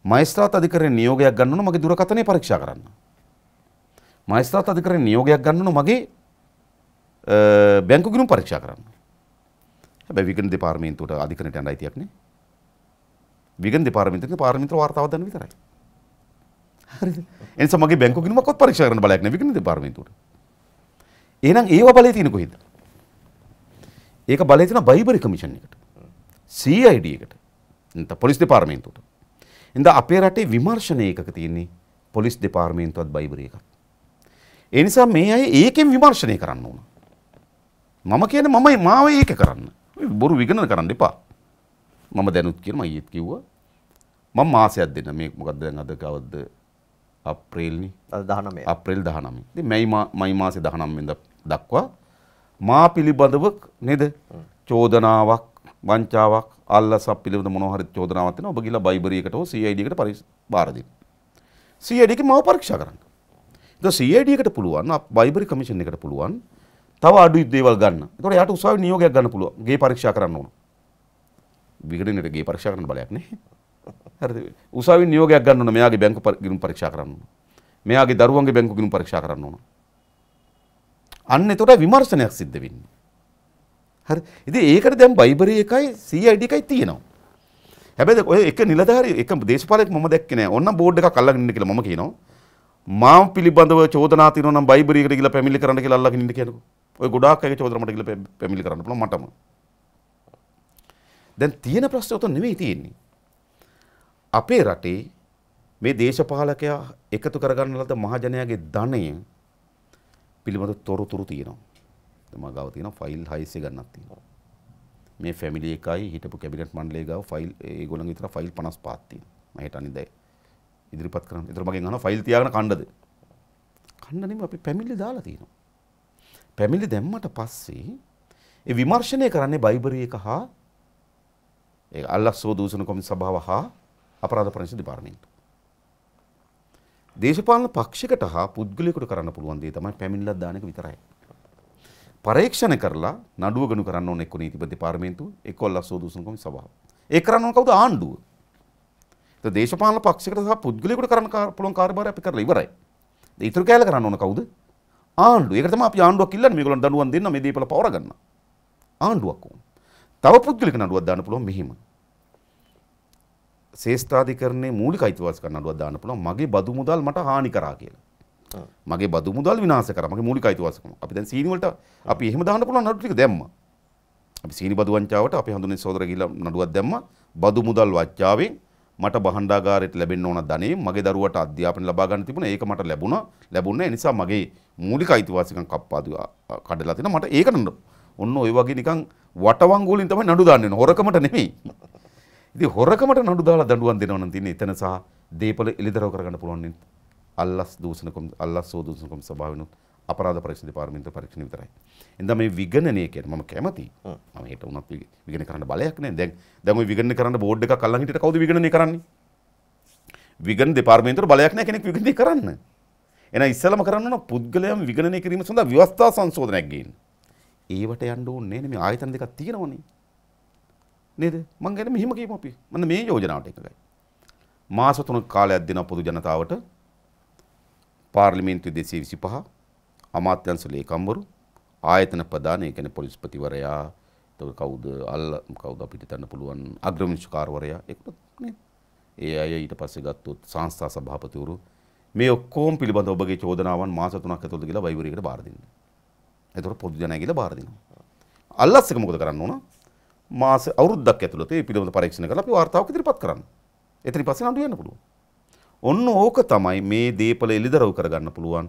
මහේස්ත්‍රාත් අධිකරණයේ නියෝගයක් ගන්න ඕන මගේ දුරකථනය පරීක්ෂා කරන්න. මහේස්ත්‍රාත් අධිකරණයේ නියෝගයක් ගන්න ඕන මගේ බැංකු ගිණුම පරීක්ෂා කරන්න. හැබැයි විගණන දෙපාර්තමේන්තුවට අධිකරණයට යන්න අයිතියක් නේ. විගණන දෙපාර්තමේන්තුවේ පාර්ලිමේන්තු වාර්තාවක් දාන්න විතරයි. හරිද? එනිසා මගේ බැංකු ගිණුමක්වත් පරීක්ෂා කරන්න බලයක් නැහැ විගණන දෙපාර්තමේන්තුවට. එහෙනම් ඒව බලය තියෙන කොහෙද? ඒක බලය තියෙන බයිබරි කමිෂන් එකට. CID එකට. නැත්නම් පොලිස් දෙපාර්තමේන්තුවට. ඉතින් අපේ රටේ විමර්ශන ඒකක තියෙන්නේ පොලිස් දෙපාර්තමේන්තුවත් බයිබරි එකක්. ඒ නිසා මේ අය ඒකෙන් විමර්ශනය කරන්න ඕන. මම කියන්නේ මාව ඒක කරන්න. බොරු විගණන කරන්න එපා. මම දැනුත් කියන මම ඊයේත් කිව්වා. මම මාසයක් දෙන්න මේ මොකක්ද දැන් අද කවද්ද අප්‍රේල්නේ. අද 19. අප්‍රේල් 19. ඉතින් මයි මාසේ 19 වෙනිදා දක්වා මා පිළිබඳව නේද? චෝදනාවක්, වංචාවක්, අල්ලසක් පිළිබඳ මොනවා හරි චෝදනාවක් තියෙනවා. ඔබ ගිහලා බයිබරි එකට හෝ CID එකට බාර දෙන්න. CID එකේ මාව පරීක්ෂා කරන්න. ඒක CID එකට පුළුවන්, බයිබරි කමිෂන් එකට පුළුවන්. තව අඩු දේවල් ගන්න. ඒතකොට යාට උසාවි නියෝගයක් ගන්න පුළුවන්. ගේ පරීක්ෂා කරන්න ඕන. විගණනයට ගේ පරීක්ෂා කරන්න බලයක් නැහැ. හරිද? උසාවි නියෝගයක් ගන්න ඕන. මෙයාගේ බැංකු ගිණුම් පරීක්ෂා කරන්න ඕන. මෙයාගේ දරුවන්ගේ බැංකු ගිණුම් පරීක්ෂා කරන්න ඕන. අන්න එතකොට විමර්ශනයක් සිද්ධ වෙන්නේ. හරි. ඉතින් ඒකට දැන් බයිබරි එකයි CID එකයි තියෙනවා. හැබැයි ඔය එක නිලධාරී එක දේශපාලකෙක් මම දැක්කේ නෑ. ඕන්න බෝඩ් එකක් අල්ලගෙන ඉන්න කියලා මම කියනවා. මාව පිළිබඳව චෝදනා තියෙනවා නම් බයිබරි එකට ගිහලා පැමිණිලි කරන්න කියලා අල්ලගෙන ඉන්න කියනකො. ඔය ගොඩාක් අය චෝදනා මට ගිහලා පැමිණිලි කරන්න පුළුවන් මටම. දැන් තියෙන ප්‍රශ්නේ උතන නෙවෙයි තියෙන්නේ. අපේ රටේ මේ දේශපාලකයා එකතු කරගන්න ලද මහජනයාගේ ධනය පිළිබඳ තොරතුරු තියෙනවා. මම ගාව තියෙනවා ෆයිල් 600 ගණනක් තියෙනවා. මේ ෆැමිලි එකයි හිටපු කැබිනට් මණ්ඩලය ගාව ෆයිල් ඒගොල්ලන් විතර ෆයිල් 55ක් තියෙනවා. මම හිත අනිද්දා ඉදිරිපත් කරන්න. ඒතර මගෙන් අහනවා ෆයිල් තියාගෙන කණ්ඩද? කණ්ඩ නෙමෙයි අපි පැමිණිලි දාලා තියෙනවා. පැමිණිලි දැම්මට පස්සේ ඒ විමර්ශනය කරන්නේ බයිබරි එක හා ඒ අල්ලාහ්සෝ දූෂණ කොමිසම සභාව හා අපරාධ පරීක්ෂණ දෙපාර්තමේන්තුව. දේශපාලන පක්ෂයකට හා පුද්ගලයෙකුට කරන්න පුළුවන් දේ තමයි පැමිණිල්ලක් දාන එක විතරයි. පරීක්ෂණ කරලා නඩුව ගනු කරන්න ඕන එක්ක නීති දෙපාර්තමේන්තුව එක්ක අල්ලාහ්සෝ දූෂණ කොමිසම සභාව. ඒක කරන්න ඕන කවුද? ආණ්ඩුව. ඒ දේශපාලන පක්ෂයකට සහ පුද්ගලයෙකුට කරන්න පුළුවන් කාර්යභාරය අපි කරලා ඉවරයි. ඒ ඉතුරු කැලේ කරන්න ඕන කවුද? ආණ්ඩුව. ඒකට තමයි අපි ආණ්ඩුවක් ඉල්ලන්නේ මේගොල්ලන් දඬුවම් දෙන්න මේ දීපල පවර ගන්න. ආණ්ඩුවක් ඕන. තව පුද්ගලික නඩුවක් දාන්න පුළුවන් මෙහිම. ශේෂ්ඨාධිකරණයේ මූලික අයිතිවාසිකම් නඩුවක් දාන්න පුළුවන් මගේ බදු මුදල් මට හානි කරා කියලා. මගේ බදු මුදල් විනාශ කරා මගේ මූලික අයිතිවාසිකම්. අපි දැන් සීනි වලට අපි එහෙම දාන්න පුළුවන් නඩු ටික දැම්මා. අපි සීනි බදු වංචාවට අපි හඳුනන සෝදර ගිහිල්ලා නඩුවක් දැම්මා. බදු මුදල් වංචාවෙන් මට භාණ්ඩාගාරයට ලැබෙන්න ඕන ධනෙ මගේ දරුවට අධ්‍යාපනය ලබා ගන්න තිබුණා. ඒක මට ලැබුණේ. ඒ නිසා මගේ මූලික අයිතිවාසිකම් කප්පාදු කඩලා තිනා. මට ඒක ඔන්න ඔය වගේ නිකන් වටවංගු වලින් තමයි නඩු දාන්න වෙන. හොරකමට නෙමෙයි. ඉතින් හොරකමට නඩු දාලා දඬුවම් දෙනවා නම් තියෙන්නේ එතන සහ දීපල එළිදරව් කරගන්න පුළුවන් නේ. අල්ලාහ්සෝ දූෂණ කොමිසම සභාවෙනුත් අපරාධ පරීක්ෂණ දෙපාර්තමේන්තුව පරීක්ෂණ විතරයි. එඳා මේ විගණනය කියන්නේ මම කැමතියි. මම හිත උනත් විගණනය කරන්න බලයක් නැහැ. දැන් ওই විගණනය කරන්න බෝඩ් එකක් අල්ලන් හිටියට කවුද විගණනය කරන්නේ? විගණන දෙපාර්තමේන්තුවට බලයක් නැහැ කෙනෙක් විගණනය කරන්න. එහෙනම් ඉස්සෙල්ලාම කරන්න ඕන පුද්ගලයන් විගණනය කිරීම සඳහා ව්‍යවස්ථා සංශෝධනයක් ගේන්න. ඒවට යන්න ඕනේ නේ මේ ආයතන දෙකක් තියෙනවනේ. නේද? මං ගැන මෙහිම කියමු අපි. මම මේ යෝජනාවට එකගයි. මාස 3ක කාලයක් දෙන පොදු ජනතාවට පාර්ලිමේන්තු 225 අමාත්‍යංශ ලේකම්වරු ආයතන ප්‍රධාන ඒ කියන්නේ පොලිස්පතිවරයා කවුද අපිට ගන්න පුළුවන් අග්‍රවිනිශ්චයකාරවරයා ඒකට නේ. ඒ අය ඊට පස්සේ ගත්තොත් සංස්ථා සභාපතිවරු මේ ඔක්කොම පිළිබඳව ඔබගේ චෝදනාවන් මාස 3ක් ඇතුළත ගිහලා වෛවරියකට බාර දෙන්න. එතකොට පොදු ජනයා ගිහලා බාර දෙනවා. අල්ලස් එක මොකද කරන්න ඕන? මාස අවුරුද්දක් ඇතුළත ඒ පිළිබඳව පරීක්ෂණ කරලා අපි වාර්තාවක් ඉදිරිපත් කරන්න. එතන පස්සේ නඩු යන්න පුළුවන්. ඔන්න ඕක තමයි මේ දීපල එළිදරව් කරගන්න පුළුවන්.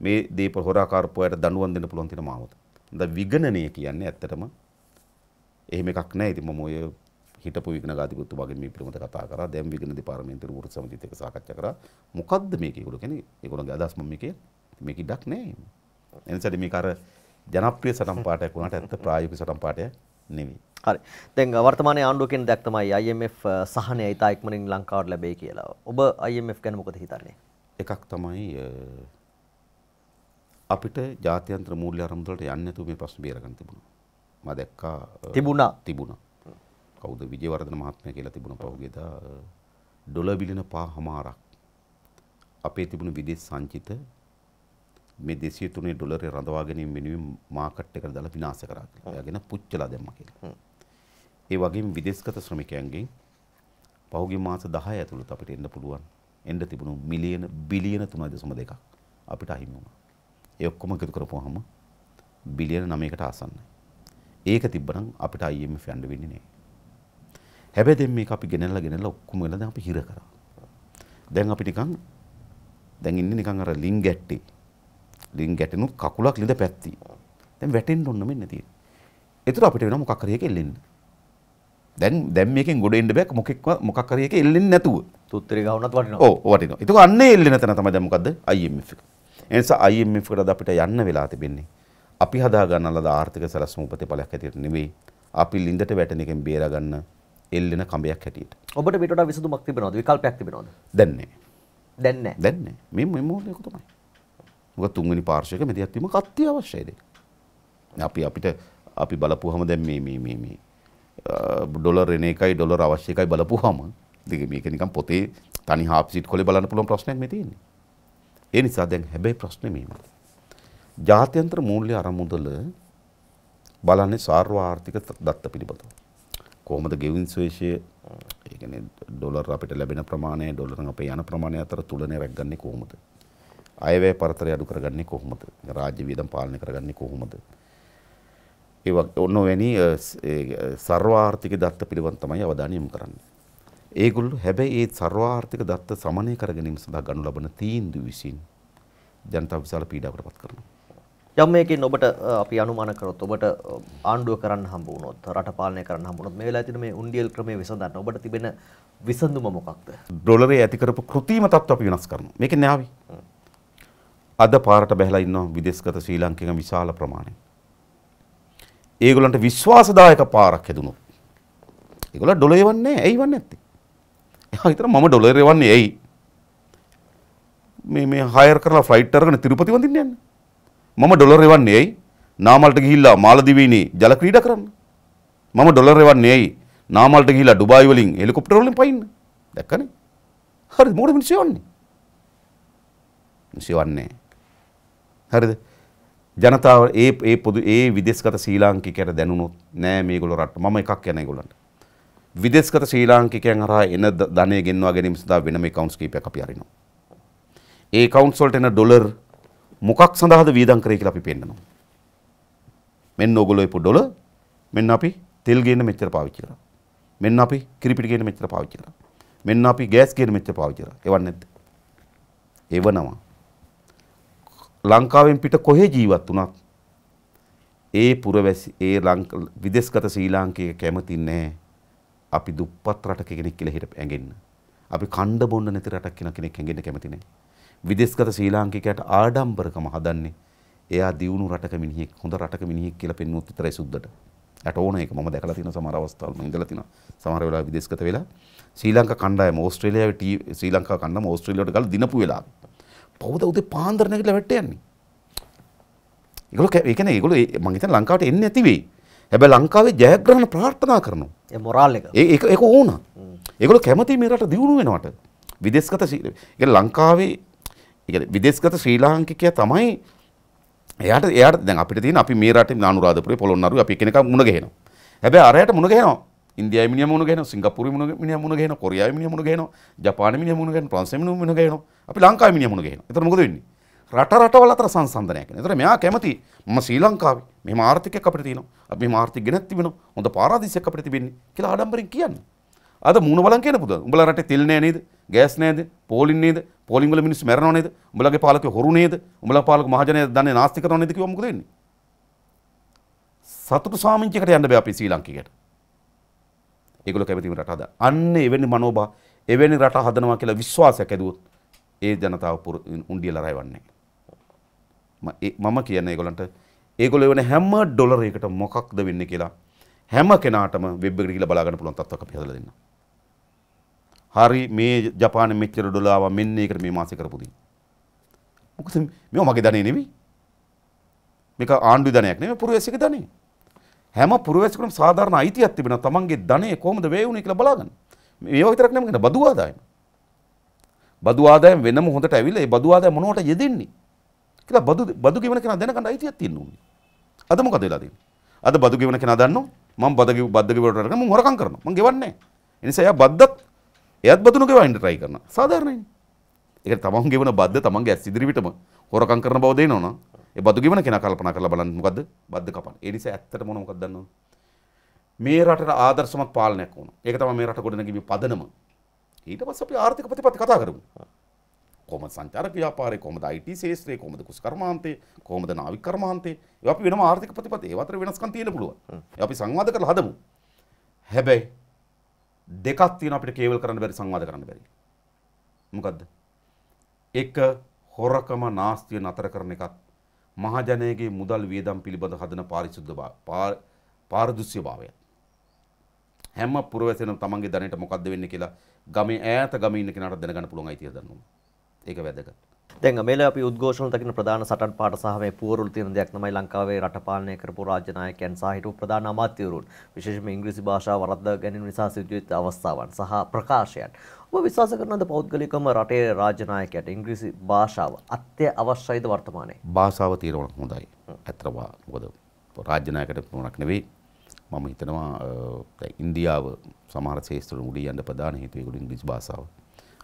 මේ දීපල හොරාකාරපුවාට දඬුවම් දෙන්න පුළුවන් තියෙන මාවත. දැන් විගණනය කියන්නේ ඇත්තටම එහෙම එකක් නැහැ. ඉතින් මම ඔය හිටපු විගණකාධිපතිතුමාගෙන් මේ පිළිබඳව කතා කරා. දැන් විගණන දෙපාර්තමේන්තුවේ වෘත්ති සමිතියත් එක්ක සාකච්ඡා කරා. මොකද්ද මේක? ඒගොල්ලෝ කියන්නේ ඒගොල්ලෝගේ අදහස් මම මේක ඉඩක් නැහැ. එනිසා මේක අර ජනප්‍රිය සටන් පාඨයක් වුණාට ඇත්ත ප්‍රායෝගික සටන් පාඨයක් නෙවෙයි. හරි. දැන් වර්තමානයේ ආණ්ඩුව කියන දෙයක් තමයි IMF සහනය ඉතා ඉක්මනින් ලංකාවට ලැබෙයි කියලා. ඔබ IMF ගැන මොකද හිතන්නේ? එකක් තමයි අපිට ජාත්‍යන්තර මූල්‍ය ආරම්භ වලට යන්නේ නැතුව මේ ප්‍රශ්න බේරගන්න තිබුණා. මම දැක්කා තිබුණා. කවුද විජේවර්ධන මහත්මයා කියලා තිබුණා පහුගියදා ඩොලර් බිලියන 5.5ක් අපේ තිබුණු විදේශ සංචිත මේ 203 ඩොලරේ රඳවා ගැනීම වෙනුවෙන් මාකට් එකට දාලා විනාශ කරා කියලා. එයාගෙන පුච්චලා දැම්මා කියලා. ඒ වගේම විදේශගත ශ්‍රමිකයන්ගෙන් පහුගිය මාස 10 ඇතුළත අපිට එන්න තිබුණු බිලියන 3.2ක් අපිට අහිමි වුණා. ඒ ඔක්කොම එකතු කරපුවාම බිලියන 9කට ආසන්නයි. ඒක තිබ්බනම් අපිට IMF යන්න වෙන්නේ නැහැ. හැබැයි දැන් මේක අපි ගෙනල්ලා ඔක්කොම වෙලා දැන් අපි හිර කරා. දැන් අපි දැන් ඉන්නේ නිකන් අර ලින් ගැටෙනුත් කකුලක් ලිඳ පැත්ති. දැන් වැටෙන්න ඕන මෙන්න තියෙන්නේ. ඒතර අපිට වෙනවා මොකක් හරි එකක එල්ලෙන්න. දැන් මේකෙන් ගොඩ එන්න බෑ මොකක් හරි එකක එල්ලෙන්නේ නැතුව. තුත්තරේ ගහනවත් වටිනවා. ඔව් වටිනවා. ඒක අන්නේ එල්ලෙන තැන තමයි දැන් මොකද්ද? IMF එක. ඒ නිසා IMF එකට අපිට යන්න වෙලා තිබෙන්නේ. අපි හදා ගන්නලද ආර්ථික සැලැස්ම ප්‍රතිඵලයක් හැටියට නෙවෙයි. අපි ලිඳට වැටෙන එකෙන් බේරා ගන්න එල්ලෙන කඹයක් හැටියට. ඔබට පිට වඩා විසඳුමක් තිබෙනවද? විකල්පයක් තිබෙනවද? දැන් නැහැ. දැන් නැහැ. මේ මොහොතේ තමයි. මොකද තුන්වෙනි පාර්ශ්වයක මෙදියක් තිබුණ කත්තිය අවශ්‍යයිද? අපි බලපුවාම දැන් මේ ඩොලර් එන එකයි ඩොලර් අවශ්‍ය එකයි බලපුවාම මේක නිකන් පොතේ තනි හාෆ් සීට් කොලේ බලන්න පුළුවන් ප්‍රශ්නයක් මේ තියෙන්නේ. ඒ නිසා දැන් හැබැයි ප්‍රශ්නේ මේමයි. ජාත්‍යන්තර මූල්‍ය අරමුදල බලන්නේ සාර්වාර්ථික දත්ත පිළිබඳව. කොහොමද ගෙවින් ස්වේශය ඒ කියන්නේ ඩොලර් අපිට ලැබෙන ප්‍රමාණය ඩොලරෙන් අපේ යන ප්‍රමාණය අතර තුලනය රැකගන්නේ කොහොමද? අයවැය පරතරය අඩු කරගන්නේ කොහොමද? රාජ්‍ය වියදම් පාලනය කරගන්නේ කොහොමද? ඒ වගේ ඔන්න වැනි සර්වාර්ථික දත්ත පිළිබඳ තමයි අවධානය යොමු කරන්නේ. ඒගොල්ලෝ හැබැයි ඒ සර්වාර්ථික දත්ත සමනය කර ගැනීම සඳහා ගනු ලබන තීන්දුව විසින් ජනතාව විශාල පීඩාවකට පත් කරනවා. යම් මේකෙන් ඔබට අපි අනුමාන කරොත් ඔබට ආණ්ඩුව කරන්න හම්බ වුණොත් රට පාලනය කරන්න හම්බ වුණොත් මේ වෙලාවේ තියෙන මේ උන්ඩියල් ක්‍රමයේ විසඳන්න ඔබට තිබෙන විසඳුම මොකක්ද? ඩොලරේ ඇති කරපු කෘත්‍රිම තත්ත්ව අපි වෙනස් කරනවා. මේකේ න්යාවි. අද පාරට බැහැලා ඉන්නවා විදේශගත ශ්‍රී ලාංකිකයන් විශාල ප්‍රමාණයක්. ඒගොල්ලන්ට විශ්වාසදායක පාරක් හැදුණොත් ඒගොල්ලෝ ඩොලර් එවන්නේ ඇයි වන්නේ නැත්තේ? එයා හිතන මම ඩොලර් එවන්නේ ඇයි? මේ හයර් කරලා ෆ්ලයිට් අරගෙන තිරුපති වඳින්න යන්නේ. මම ඩොලර් එවන්නේ ඇයි? නාමල්ට ගිහිල්ලා මාලදිවයිනේ ජල ක්‍රීඩා කරන්න. මම ඩොලර් එවන්නේ ඇයි? නාමල්ට ගිහිල්ලා ඩුබායි වලින් හෙලිකොප්ටර් වලින් පයින්න. දැක්කනේ? හරිද? මොකද මිනිස්සු යන්නේ? මිනිස්සු යන්නේ. හරිද? ජනතාව ඒ පොදු ඒ විදේශගත ශ්‍රී ලාංකිකයන්ට දැනුනොත් නෑ මේගොල්ලෝ රට මම එකක් කියන ඒගොල්ලන්ට. විදේශගත ශ්‍රී ලාංකිකයන් හරහා එන ධනය ගෙන්වා ගැනීම සඳහා වෙනම accounts කීපයක් අපි අරිනවා. ඒ accounts වලට එන ඩොලර් මොකක් සඳහාද වියදම් කරේ කියලා අපි පෙන්නනවා. මෙන්න ඕගොල්ලෝ එපු ඩොලර් මෙන්න අපි තෙල් ගේන්න මෙච්චර පාවිච්චි කරා. මෙන්න අපි කිරිපිටි ගේන්න මෙච්චර පාවිච්චි කරා. මෙන්න අපි ගෑස් ගේන්න මෙච්චර පාවිච්චි කරා. එවන්නේ නැද්ද? එවනවා. ලංකාවෙන් පිට කොහේ ජීවත් වුණත් ඒ පුරවැසි ඒ විදේශගත ශ්‍රී ලාංකික කැමති නැහැ අපි දුප්පත් රටක කෙනෙක් කියලා හිට ඇඟෙන්න. අපි කණ්ඩ බොන්න නැති රටක් කියන කෙනෙක් ඇඟෙන්න කැමති නැහැ. විදේශගත ශ්‍රී ලාංකිකයට ආඩම්බරකම හදන්නේ එයා දියුණු රටක මිනිහෙක් හොඳ රටක මිනිහෙක් කියලා පෙන්වුවොත් විතරයි සුද්දට. යට ඕන එක මම දැකලා තියෙන සමහර අවස්ථාවල මම ඉඳලා තියෙනවා. සමහර වෙලාවට විදේශගත වෙලා ශ්‍රී ලංකා කණ්ඩායම ඕස්ට්‍රේලියාවේ ශ්‍රී ලංකා කණ්ඩායම ඕස්ට්‍රේලියාවට ගාලා දිනපු වෙලාව. පවුද උදේ පාන්දර නැගිටලා වැට්ට යන්නේ. ඒගොල්ලෝ ඒ කියන්නේ ඒගොල්ලෝ මං හිතන්නේ ලංකාවට එන්නේ නැති වෙයි. හැබැයි ලංකාවේ ජයග්‍රහණ ප්‍රාර්ථනා කරනවා. ඒ මොරාල් එක. ඒක ඕන. ඒගොල්ලෝ කැමති මේ රට දියුණු වෙනවට. විදේශගත ඒ ලංකාවේ ඒ කියන්නේ විදේශගත ශ්‍රී ලාංකිකයා තමයි එයාට දැන් අපිට තියෙන අපි මේ රටේ අනුරාධපුරේ පොළොන්නරුවේ අපි එකිනෙකා මුණ ගැහෙනවා. හැබැයි අරයට මුණ ගැහෙනවා. ඉන්දියාවේ මිනිහා මුණ ගැහෙනවා, සිංගප්පූරුවේ මිනිහා මුණ ගැහෙනවා, කොරියාවේ මිනිහා මුණ ගැහෙනවා, ජපානයේ මිනිහා මුණ ගැහෙනවා, ප්‍රංශයේ මිනිහා මුණ ගැහෙනවා. අපි ලංකාවේ මිනිහා මුණ ගැහෙනවා. එතකොට මොකද වෙන්නේ? රටවල් අතර සංසන්දනයක් වෙනවා. එතකොට මෙයා කැමති මම ශ්‍රී ලංකාවේ මෙහෙම ආර්ථිකයක් අපිට තියෙනවා. අපි මෙහෙම ආර්ථික ගෙනත් තිබෙනවා. හොඳ පාරාදීසයක් අපිට තිබෙන්නේ කියලා ආඩම්බරෙන් කියන්නේ. අද මූණ බලන් කියන පුතා. උඹලා රටේ තෙල් නෑ නේද? ගෑස් නේද? පෝලින් නේද? පෝලින් වල මිනිස්සු මැරෙනව නේද? උඹලගේ පාලකයෝ හොරු නේද? උඹලා පාලක මහජනයා දන්නේ නාස්ති කරනව නේද කිව්වම මොකද වෙන්නේ? සතුටු සාමිච්චයකට යන්න බෑ අපි ශ්‍රී ලාංකිකයට. ඒගොල්ලෝ කැමතිම රට හදා. අන්න එවැනි මනෝභාව එවැනි රට හදනවා කියලා විශ්වාසයක් ඇදුවොත් ඒ ජනතාව උණ්ඩියලා රැවන්නේ. මම කියන්නේ ඒගොල්ලන්ට ඒගොල්ලෝ වෙන හැම ඩොලරයකට මොකක්ද වෙන්නේ කියලා හැම කෙනාටම වෙබ් එකට ගිහලා බලා ගන්න පුළුවන් තත්ත්වයක් අපි හදලා දෙන්න. හරි මේ ජපානයේ මෙච්චර ඩොලර් ආවා මෙන්න ඒකට මේ මාසේ කරපුදී. මොකද මේව මගේ ධනෙ නෙවෙයි. මේක ආණ්ඩු ධනයක් නෙවෙයි පුරවැසියක ධනෙ. හැම පුරවැසියෙකුටම සාධාරණ අයිතියක් තිබෙනවා තමන්ගේ ධනෙ කොහොමද වැය වුනේ කියලා බලාගන්න. මේවා විතරක් නෙමෙයි කියන බදු ආදායම. බදු ආදායම වෙනම හොඳට ඇවිල්ලා ඒ බදු ආදායම මොනවට යෙදෙන්නේ කියලා බදු ගෙවන කෙනා දැනගන්න අයිතියක් තියෙනවා. අද මොකද වෙලා තියෙන්නේ? අද බදු ගෙවන කෙනා දන්නෝ මම බද්ද ගෙවුවට අරගෙන මම හොරකම් කරනවා. මම ගෙවන්නේ නැහැ. ඒ නිසා එයා බද්දත් එයාත් බදුන ගෙවන්න try කරනවා. සාධාරණයි. ඒක තමන් ගෙවන බද්ද තමන්ගේ ඇස් ඉදිරියටම හොරකම් කරන බව දෙනවනම් ඒ බදු ගෙවන කෙනා කල්පනා කරලා බලන්න මොකද්ද? බද්ද කපන්න. ඒ නිසා ඇත්තට මොකක්ද දන්නවද? මේ රටට ආදර්ශමත් පාලනයක් වුණා. ඒක තමයි මේ රට ගොඩනැගීමේ පදනම. ඊට පස්සේ අපි ආර්ථික ප්‍රතිපත්ති කතා කරමු. කොහොමද සංචාරක ව්‍යාපාරේ, කොහොමද IT ශාස්ත්‍රයේ, කොහොමද කුසකර්මාන්තේ, කොහොමද නාවික කර්මාන්තේ. ඒවා අපි වෙනම ආර්ථික ප්‍රතිපත්ති. ඒව අතර වෙනස්කම් තියෙන්න පුළුවන්. ඒ අපි සංවාද කරලා හදමු. හැබැයි දෙකක් තියෙන අපිට කේවල් කරන්න බැරි සංවාද කරන්න බැරි. මොකද්ද? එක හොරකම නාස්තිය නතර කරන එකත් මහජනයාගේ මුදල් වියදම් පිළිබඳ හදන පාරදෘශ්‍යභාවය. හැම පුරවැසියෙකුම තමන්ගේ ධනෙට මොකද්ද වෙන්නේ කියලා ගමේ ඈත ගමේ ඉන්න කෙනාට දැනගන්න පුළුවන් අයිතිය දන්නවා. ඒක වැදගත්. දැන් මේල අපි උද්ඝෝෂණ දකින්න ප්‍රධාන සටන් පාට සහ මේ පුවරුල් තියෙන දෙයක් තමයි ලංකාවේ රට පාලනය කරපු රාජ්‍ය නායකයන් සහ හිටපු ප්‍රධාන අමාත්‍යවරුන් විශේෂයෙන්ම ඉංග්‍රීසි භාෂාව වරද්දා ගැනීම නිසා සිදුවෙච්ච අවස්ථාවන් සහ ප්‍රකාශයන්. ඔබ විශ්වාස කරනවද පෞද්ගලිකවම රටේ රාජ්‍ය නායකයාට ඉංග්‍රීසි භාෂාව අත්‍යවශ්‍යයිද වර්තමානයේ? භාෂාව తీරවන හොඳයි. ඇත්තටම මොකද රාජ්‍ය නායකයට පමණක් නෙවෙයි මම හිතනවා ඉන්දියාව සමහර ශාස්ත්‍රවල උඩ යන්න ප්‍රධාන හේතුව ඒගොල්ලෝ ඉංග්‍රීසි භාෂාව.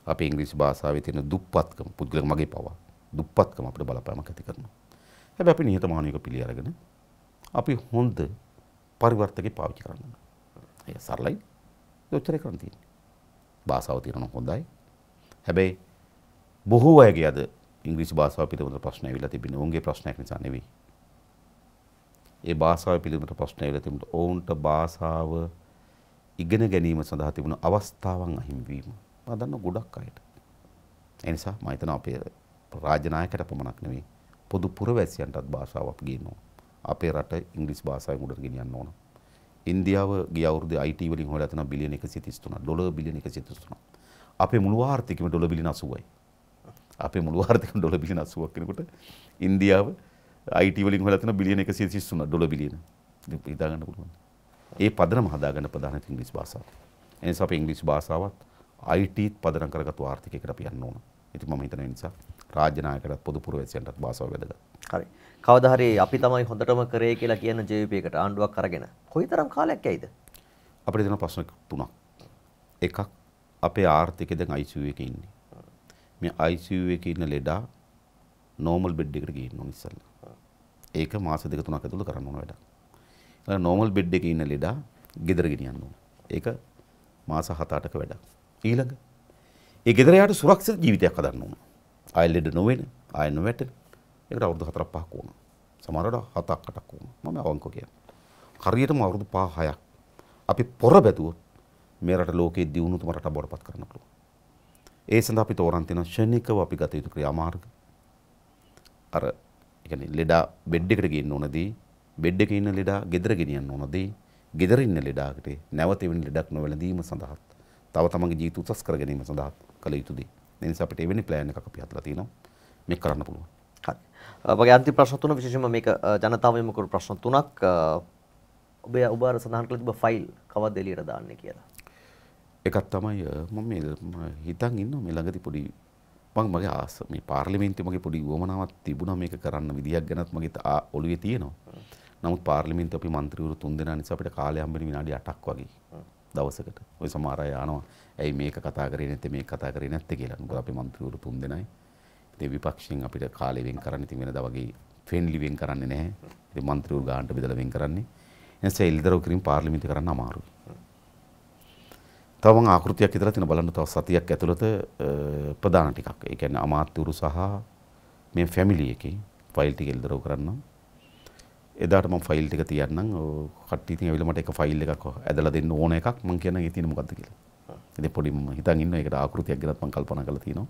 අපේ ඉංග්‍රීසි භාෂාවේ තියෙන දුප්පත්කම පුද්ගලික මගේ පවා දුප්පත්කම අපිට බලපෑමක් ඇති කරනවා. හැබැයි අපි නිහතමානීව පිළි අරගෙන අපි හොඳ පරිවර්තකේ පාවිච්චි කරන්න ඕනේ. ඒක සරලයි. ඔච්චරයි කරන්න තියෙන්නේ. භාෂාව තියෙනවා හොඳයි. හැබැයි බොහෝ අයගේ අද ඉංග්‍රීසි භාෂාව පිළිබඳ ප්‍රශ්න ඇවිල්ලා තිබෙනවා. ඔවුන්ගේ ප්‍රශ්නයක් නිසා නෙවෙයි. ඒ භාෂාව පිළිබඳ ප්‍රශ්න ඇවිල්ලා තිබුණා. ඔවුන්ට භාෂාව ඉගෙන ගැනීම සඳහා තිබුණ අවස්ථාවන් අහිමි වීම. මම දන්නවා ගොඩක් අයට. ඒ නිසා මම හිතනවා අපේ රාජ්‍ය නායකයට පමණක් නෙවෙයි පොදු පුරවැසියන්ටත් භාෂාව අපි ගේනවා. අපේ රට ඉංග්‍රීසි භාෂාවෙන් උඩට ගෙනියන්න ඕන. ඉන්දියාව ගිය අවුරුද්දේ IT වලින් හොයලා තියෙනවා බිලියන 133ක් ඩොලර් බිලියන 133ක්. අපේ මුළු ආර්ථිකයම ඩොලර් බිලියන 80යි. අපේ මුළු ආර්ථිකයම ඩොලර් බිලියන 80ක් වෙනකොට ඉන්දියාව IT වලින් හොයලා තියෙනවා බිලියන 133ක් ඩොලර් බිලියන. හිතා ගන්න පුළුවන්. ඒ පදනම හදාගන්න ප්‍රධාන ඉංග්‍රීසි භාෂාව. ඒ නිසා අපි ඉංග්‍රීසි භාෂාවත් IT පදනම් කරගත්තු ආර්ථිකයකට අපි යන්න ඕන. ඉතින් මම හිතන නිසා රාජ්‍ය නායකයන්ටත් පොදු පුරවැසියන්ටත් භාෂාව වැදගත්. හරි. කවදා හරි අපි තමයි හොඳටම කරේ කියලා කියන JVP එකට ආණ්ඩුවක් අරගෙන කොයිතරම් කාලයක් යයිද? අපිට දෙන ප්‍රශ්න තුනක්. එකක් අපේ ආර්ථිකය දැන් ICU එකේ ඉන්නේ. මේ ICU එකේ ඉන්න ලෙඩා normal bed එකට ගිහින් ඕන ඉස්සෙල්ලා. ඒක මාස දෙක තුනක් ඇතුළත කරන්න ඕන වැඩක්. ඊළඟ normal bed එකේ ඉන්න ලෙඩා ගෙදර ගෙනියන්න ඕන. ඒක මාස 7-8ක වැඩක්. ඊළඟ ඒ ගෙදර යාට සුරක්ෂිත ජීවිතයක් හදන්න ඕන. ආයෙ ලෙඩ නොවෙන, ආයෙ නොවැටෙන. ඒකට අවුරුදු 4-5ක් ඕන. සමහරවිට 7-8ක් ඕන. මම අවංකව කියන්නේ. හරියටම අවුරුදු 5-6ක් අපි පොර බැදුවොත් මේ රට ලෝකයේ දියුණුවම රට බවටපත් කරන්න පුළුවන්. ඒ සඳහා අපි තෝරන් තියෙන ශනිකව අපි ගත යුතු ක්‍රියාමාර්ග. අර ඒ කියන්නේ ලෙඩා බෙඩ් එකට ගෙන්න ඕනදී, බෙඩ් එකේ ඉන්න ලෙඩා ගෙදර ගෙනියන්න ඕනදී, ගෙදර ඉන්න ලෙඩාකට නැවත වෙන ලෙඩක් නොවැළඳීම සඳහා තව තමන්ගේ ජීවිත උසස් කර ගැනීම සඳහා කළ යුතු දේ. ඒ නිසා අපිට එවැනි ප්ලෑන් එකක් අපි හදලා තිනවා. මේක කරන්න පුළුවන්. හරි. මගේ අන්තිම ප්‍රශ්න තුන විශේෂයෙන්ම මේක ජනතාව යොමු කරු ප්‍රශ්න තුනක්. ඔබ අර සඳහන් කළ තිබ්බ ෆයිල් කවද්ද එළියට දාන්නේ කියලා. එකක් තමයි මම හිතන් ඉන්නවා මේ ළඟදී පොඩි මගේ ආස මේ පාර්ලිමේන්තුවේ මගේ පොඩි වමනාවක් තිබුණා මේක කරන්න විදියක් ගැනත් මගේ ඔළුවේ තියෙනවා. නමුත් පාර්ලිමේන්තුවේ අපි മന്ത്രിවරු 3 දෙනා නිසා අපිට කාලය හම්බෙන්නේ විනාඩි 8ක් වගේ දවසකට. ඔය සමහර අය යනවා. ඇයි මේක කතා කරේ නැත්තේ මේක කතා කරේ නැත්තේ කියලා. මොකද අපි മന്ത്രിවරු 3 දෙනයි. ඉතින් විපක්ෂයෙන් අපිට කාලය වෙන් කරන්න ඉතින් වෙනදා වගේ ෆ්‍රෙන්ඩ්ලි වෙන් කරන්නේ නැහැ. ඉතින් മന്ത്രിවරු ගානට බෙදලා වෙන් කරන්නේ. එනිසා එල්දරව් කිරීම පාර්ලිමේන්තුවේ කරන්න අමාරුයි. තව මම ආකෘතියක් විතර තියෙන බලන්න තව සතියක් ඇතුළත ප්‍රධාන ටිකක්. ඒ කියන්නේ අමාත්‍යවරු සහ මේ ෆැමිලි එකේ ෆයිල් ටික එල්දරව් කරන්න. එදාට මම ෆයිල් ටික තියන්නම්. කට්ටිය ඉතින් ඇවිල්ලා මට එක ෆයිල් එකක් ඇදලා දෙන්න ඕන එකක් මම කියන එකේ තියෙන මොකද්ද කියලා. ඉතින් පොඩි මම හිතන් ඉන්නවා ඒකට ආකෘතියක් ගැනත් මම කල්පනා කරලා තියෙනවා.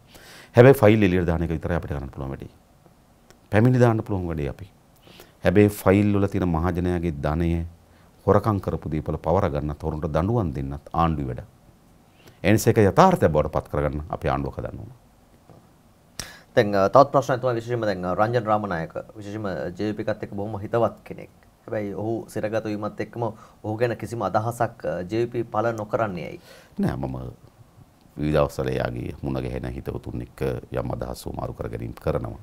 හැබැයි ෆයිල් එළියට දාන එක විතරයි අපිට කරන්න පුළුවන් වැඩේ. පැමිණි දාන්න පුළුවන් වැඩේ අපි. හැබැයි ෆයිල් වල තියෙන මහජනයාගේ ධනය හොරකම් කරපු දීපල පවර ගන්නත් හොරුන්ට දඬුවම් දෙන්නත් ආණ්ඩුවේ වැඩ. එනිසා ඒක යථාර්ථය බවට පත් කරගන්න අපි ආණ්ඩුවක හදන්න ඕන. දැන් තවත් ප්‍රශ්නයක් තමයි විශේෂයෙන්ම දැන් රංජන් රාමනායක විශේෂයෙන්ම JVP එකත් එක්ක බොහොම හිතවත් කෙනෙක්. හැබැයි ඔහු සිරගත වීමත් එක්කම ඔහු ගැන කිසිම අදහසක් JVP පළ නොකරන්නේ ඇයි? නෑ මම විවිධ අවස්ථාවල යාගේ මුණ ගැහෙන හිතවතුන් එක්ක යම් අදහස් මාරු කර ගැනීම කරනවා.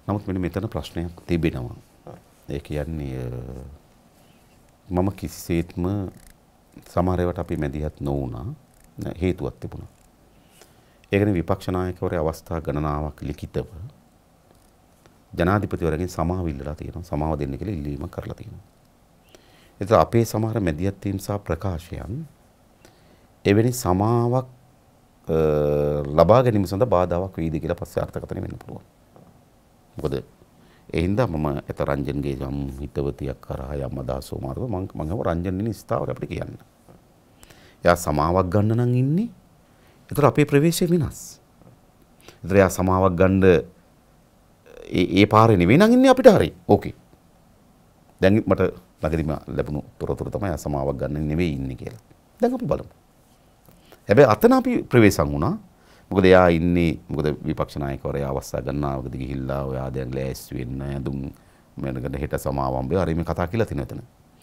නමුත් මෙන්න මෙතන ප්‍රශ්නයක් තිබෙනවා. ඒ කියන්නේ මම කිසිසේත්ම සමහර ඒවාට අපි මැදිහත් නොවුණා හේතුවක් තිබුණා. ඒකනේ විපක්ෂ නායකවරේ අවස්ථා ගණනාවක් ලිඛිතව ජනාධිපතිවරගෙන් සමාව ඉල්ලලා තියෙනවා. සමාව දෙන්න කියලා ඉල්ලීමක් කරලා තියෙනවා. ඒතර අපේ සමහර මැදිහත් වීම සහ ප්‍රකාශයන් එවැනි සමාවක් ලබා ගැනීම සඳහා බාධාවක් වෙයිද කියලා පස්සේ අර්ථකථනය වෙන්න පුළුවන්. මොකද ඒ හින්දා මම එත රංජන්ගේ යම් හිතවතියක් කරා යම් අදහස් මාර්ග මම රංජන් ස්ථාවර අපිට කියන්න. එයා සමාවක් ගන්න නම් ඉන්නේ. ඒතර අපේ ප්‍රවේශය වෙනස්. ඒතර එයා සමාවක් ගන්න ඒ පාරේ නෙවෙයි නම් ඉන්නේ අපිට හරි. ඕකේ. දැන් මට ළඟදීම ලැබුණු තොරතුරු තමයි එයා සමාවක් ගන්න නෙවෙයි ඉන්නේ කියලා. දැන් අපි බලමු. හැබැයි අතන අපි ප්‍රවේශම් වුණා. මොකද එයා ඉන්නේ මොකද විපක්ෂ නායකවරයා අවස්ථා ගන්නාවකදී ගිහිල්ලා ඔයා දැන් ලෑස්ති වෙන්න ඇඳුම් මනකට හෙට සමාවම්බේ හරි මේ කතා කියලා තින එතන.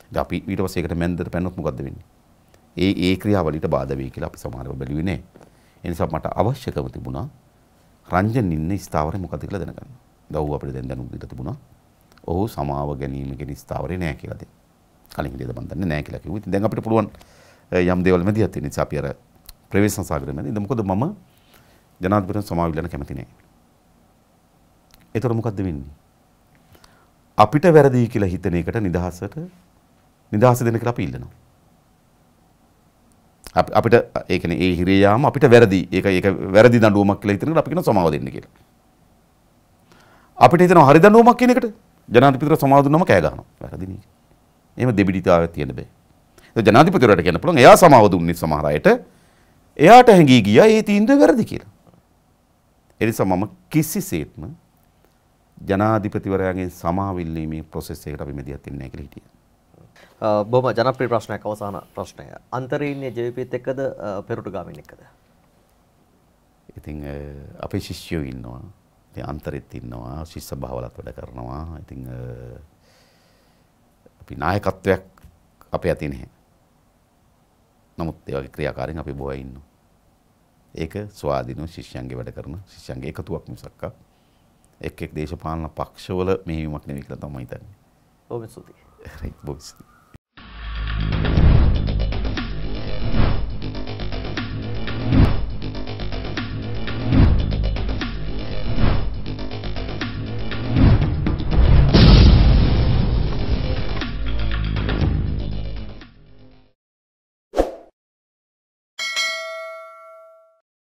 ඉතින් අපි ඊට පස්සේ ඒකට මැන්දට පැනනොත් මොකද්ද වෙන්නේ? ඒ ක්‍රියාවලියට බාධා වෙයි කියලා අපි සමහරව බැලුවේ නෑ. ඒ නිසා මට අවශ්‍යකම තිබුණා රංජන් ඉන්න ස්ථාවරේ මොකද්ද කියලා දැනගන්න. දව් අපිට දැනුම් දීලා තිබුණා. ඔහු සමාව ගැනීම කියන ස්ථාවරේ නෑ කියලා දෙන්න. කලින් ඉඳලා මම දන්නේ නෑ කියලා කිව්වා. ඉතින් දැන් අපිට පුළුවන් යම් දේවල් මැදිහත් වෙන්න. නිසා අපි අර ප්‍රවේශ සංසාගරෙ මැද. ඉතින් මොකද මම ජනාධිපතිතුමා සමාව ඉල්ලන්න කැමති නෑ. ඒතර මොකද්ද වෙන්නේ? අපිට වැරදි කියලා හිතන එකට නිදහස දෙන්න කියලා අපි ඉල්ලනවා. අපිට ඒ කියන්නේ ඒ හිරේ යාම අපිට වැරදි. ඒක වැරදි දඬුවමක් කියලා හිතනකොට අපි කියන සමාව දෙන්න කියලා. අපිට හිතනවා හරි දඬුවමක් කියන එකට ජනාධිපතිතුමා සමාව දුන්නම කෑ ගහනවා. වැරදි නේ. එහෙම දෙබිඩිතාවයක් තියෙන්න බෑ. ඒක ජනාධිපතිවරට කියන්න පුළුවන් එයා සමාව දුන්නේ සමහර අයට. එයාට හැංගී ගියා ඒ තීන්දුව වැරදි කියලා. ඒ නිසා මම කිසිසේත්ම ජනාධිපතිවරයාගෙන් සමාවිල්ලීමේ ප්‍රොසෙස් එකකට අපි මැදිහත් වෙන්නේ නැහැ කියලා හිටියා. බොහොම ජනප්‍රිය ප්‍රශ්නයක් අවසාන ප්‍රශ්නය. අන්තරේ ජවිපෙත් එක්කද පෙරටුගාමින් එක්කද? ඉතින් අපේ ශිෂ්‍යයෝ ඉන්නවා. ඉතින් අන්තරෙත් ඉන්නවා. ශිෂ්‍ය භාවලත් වැඩ කරනවා. ඉතින් අපි නායකත්වයක් අපේ අතේ නැහැ. නමුත් ඒ වගේ ක්‍රියාකාරීන් අපි බොහෝ ඉන්නවා. ඒක ස්වාධීනව ශිෂ්‍යයන්ගේ වැඩ කරන ශිෂ්‍යයන්ගේ එකතුවක් මිසක් එක් දේශපාලන පක්ෂවල මෙහෙයුමක් නෙවෙයි කියලා තමයි හිතන්නේ. බොහොම ස්තුතියි. බොහොම ස්තුතියි.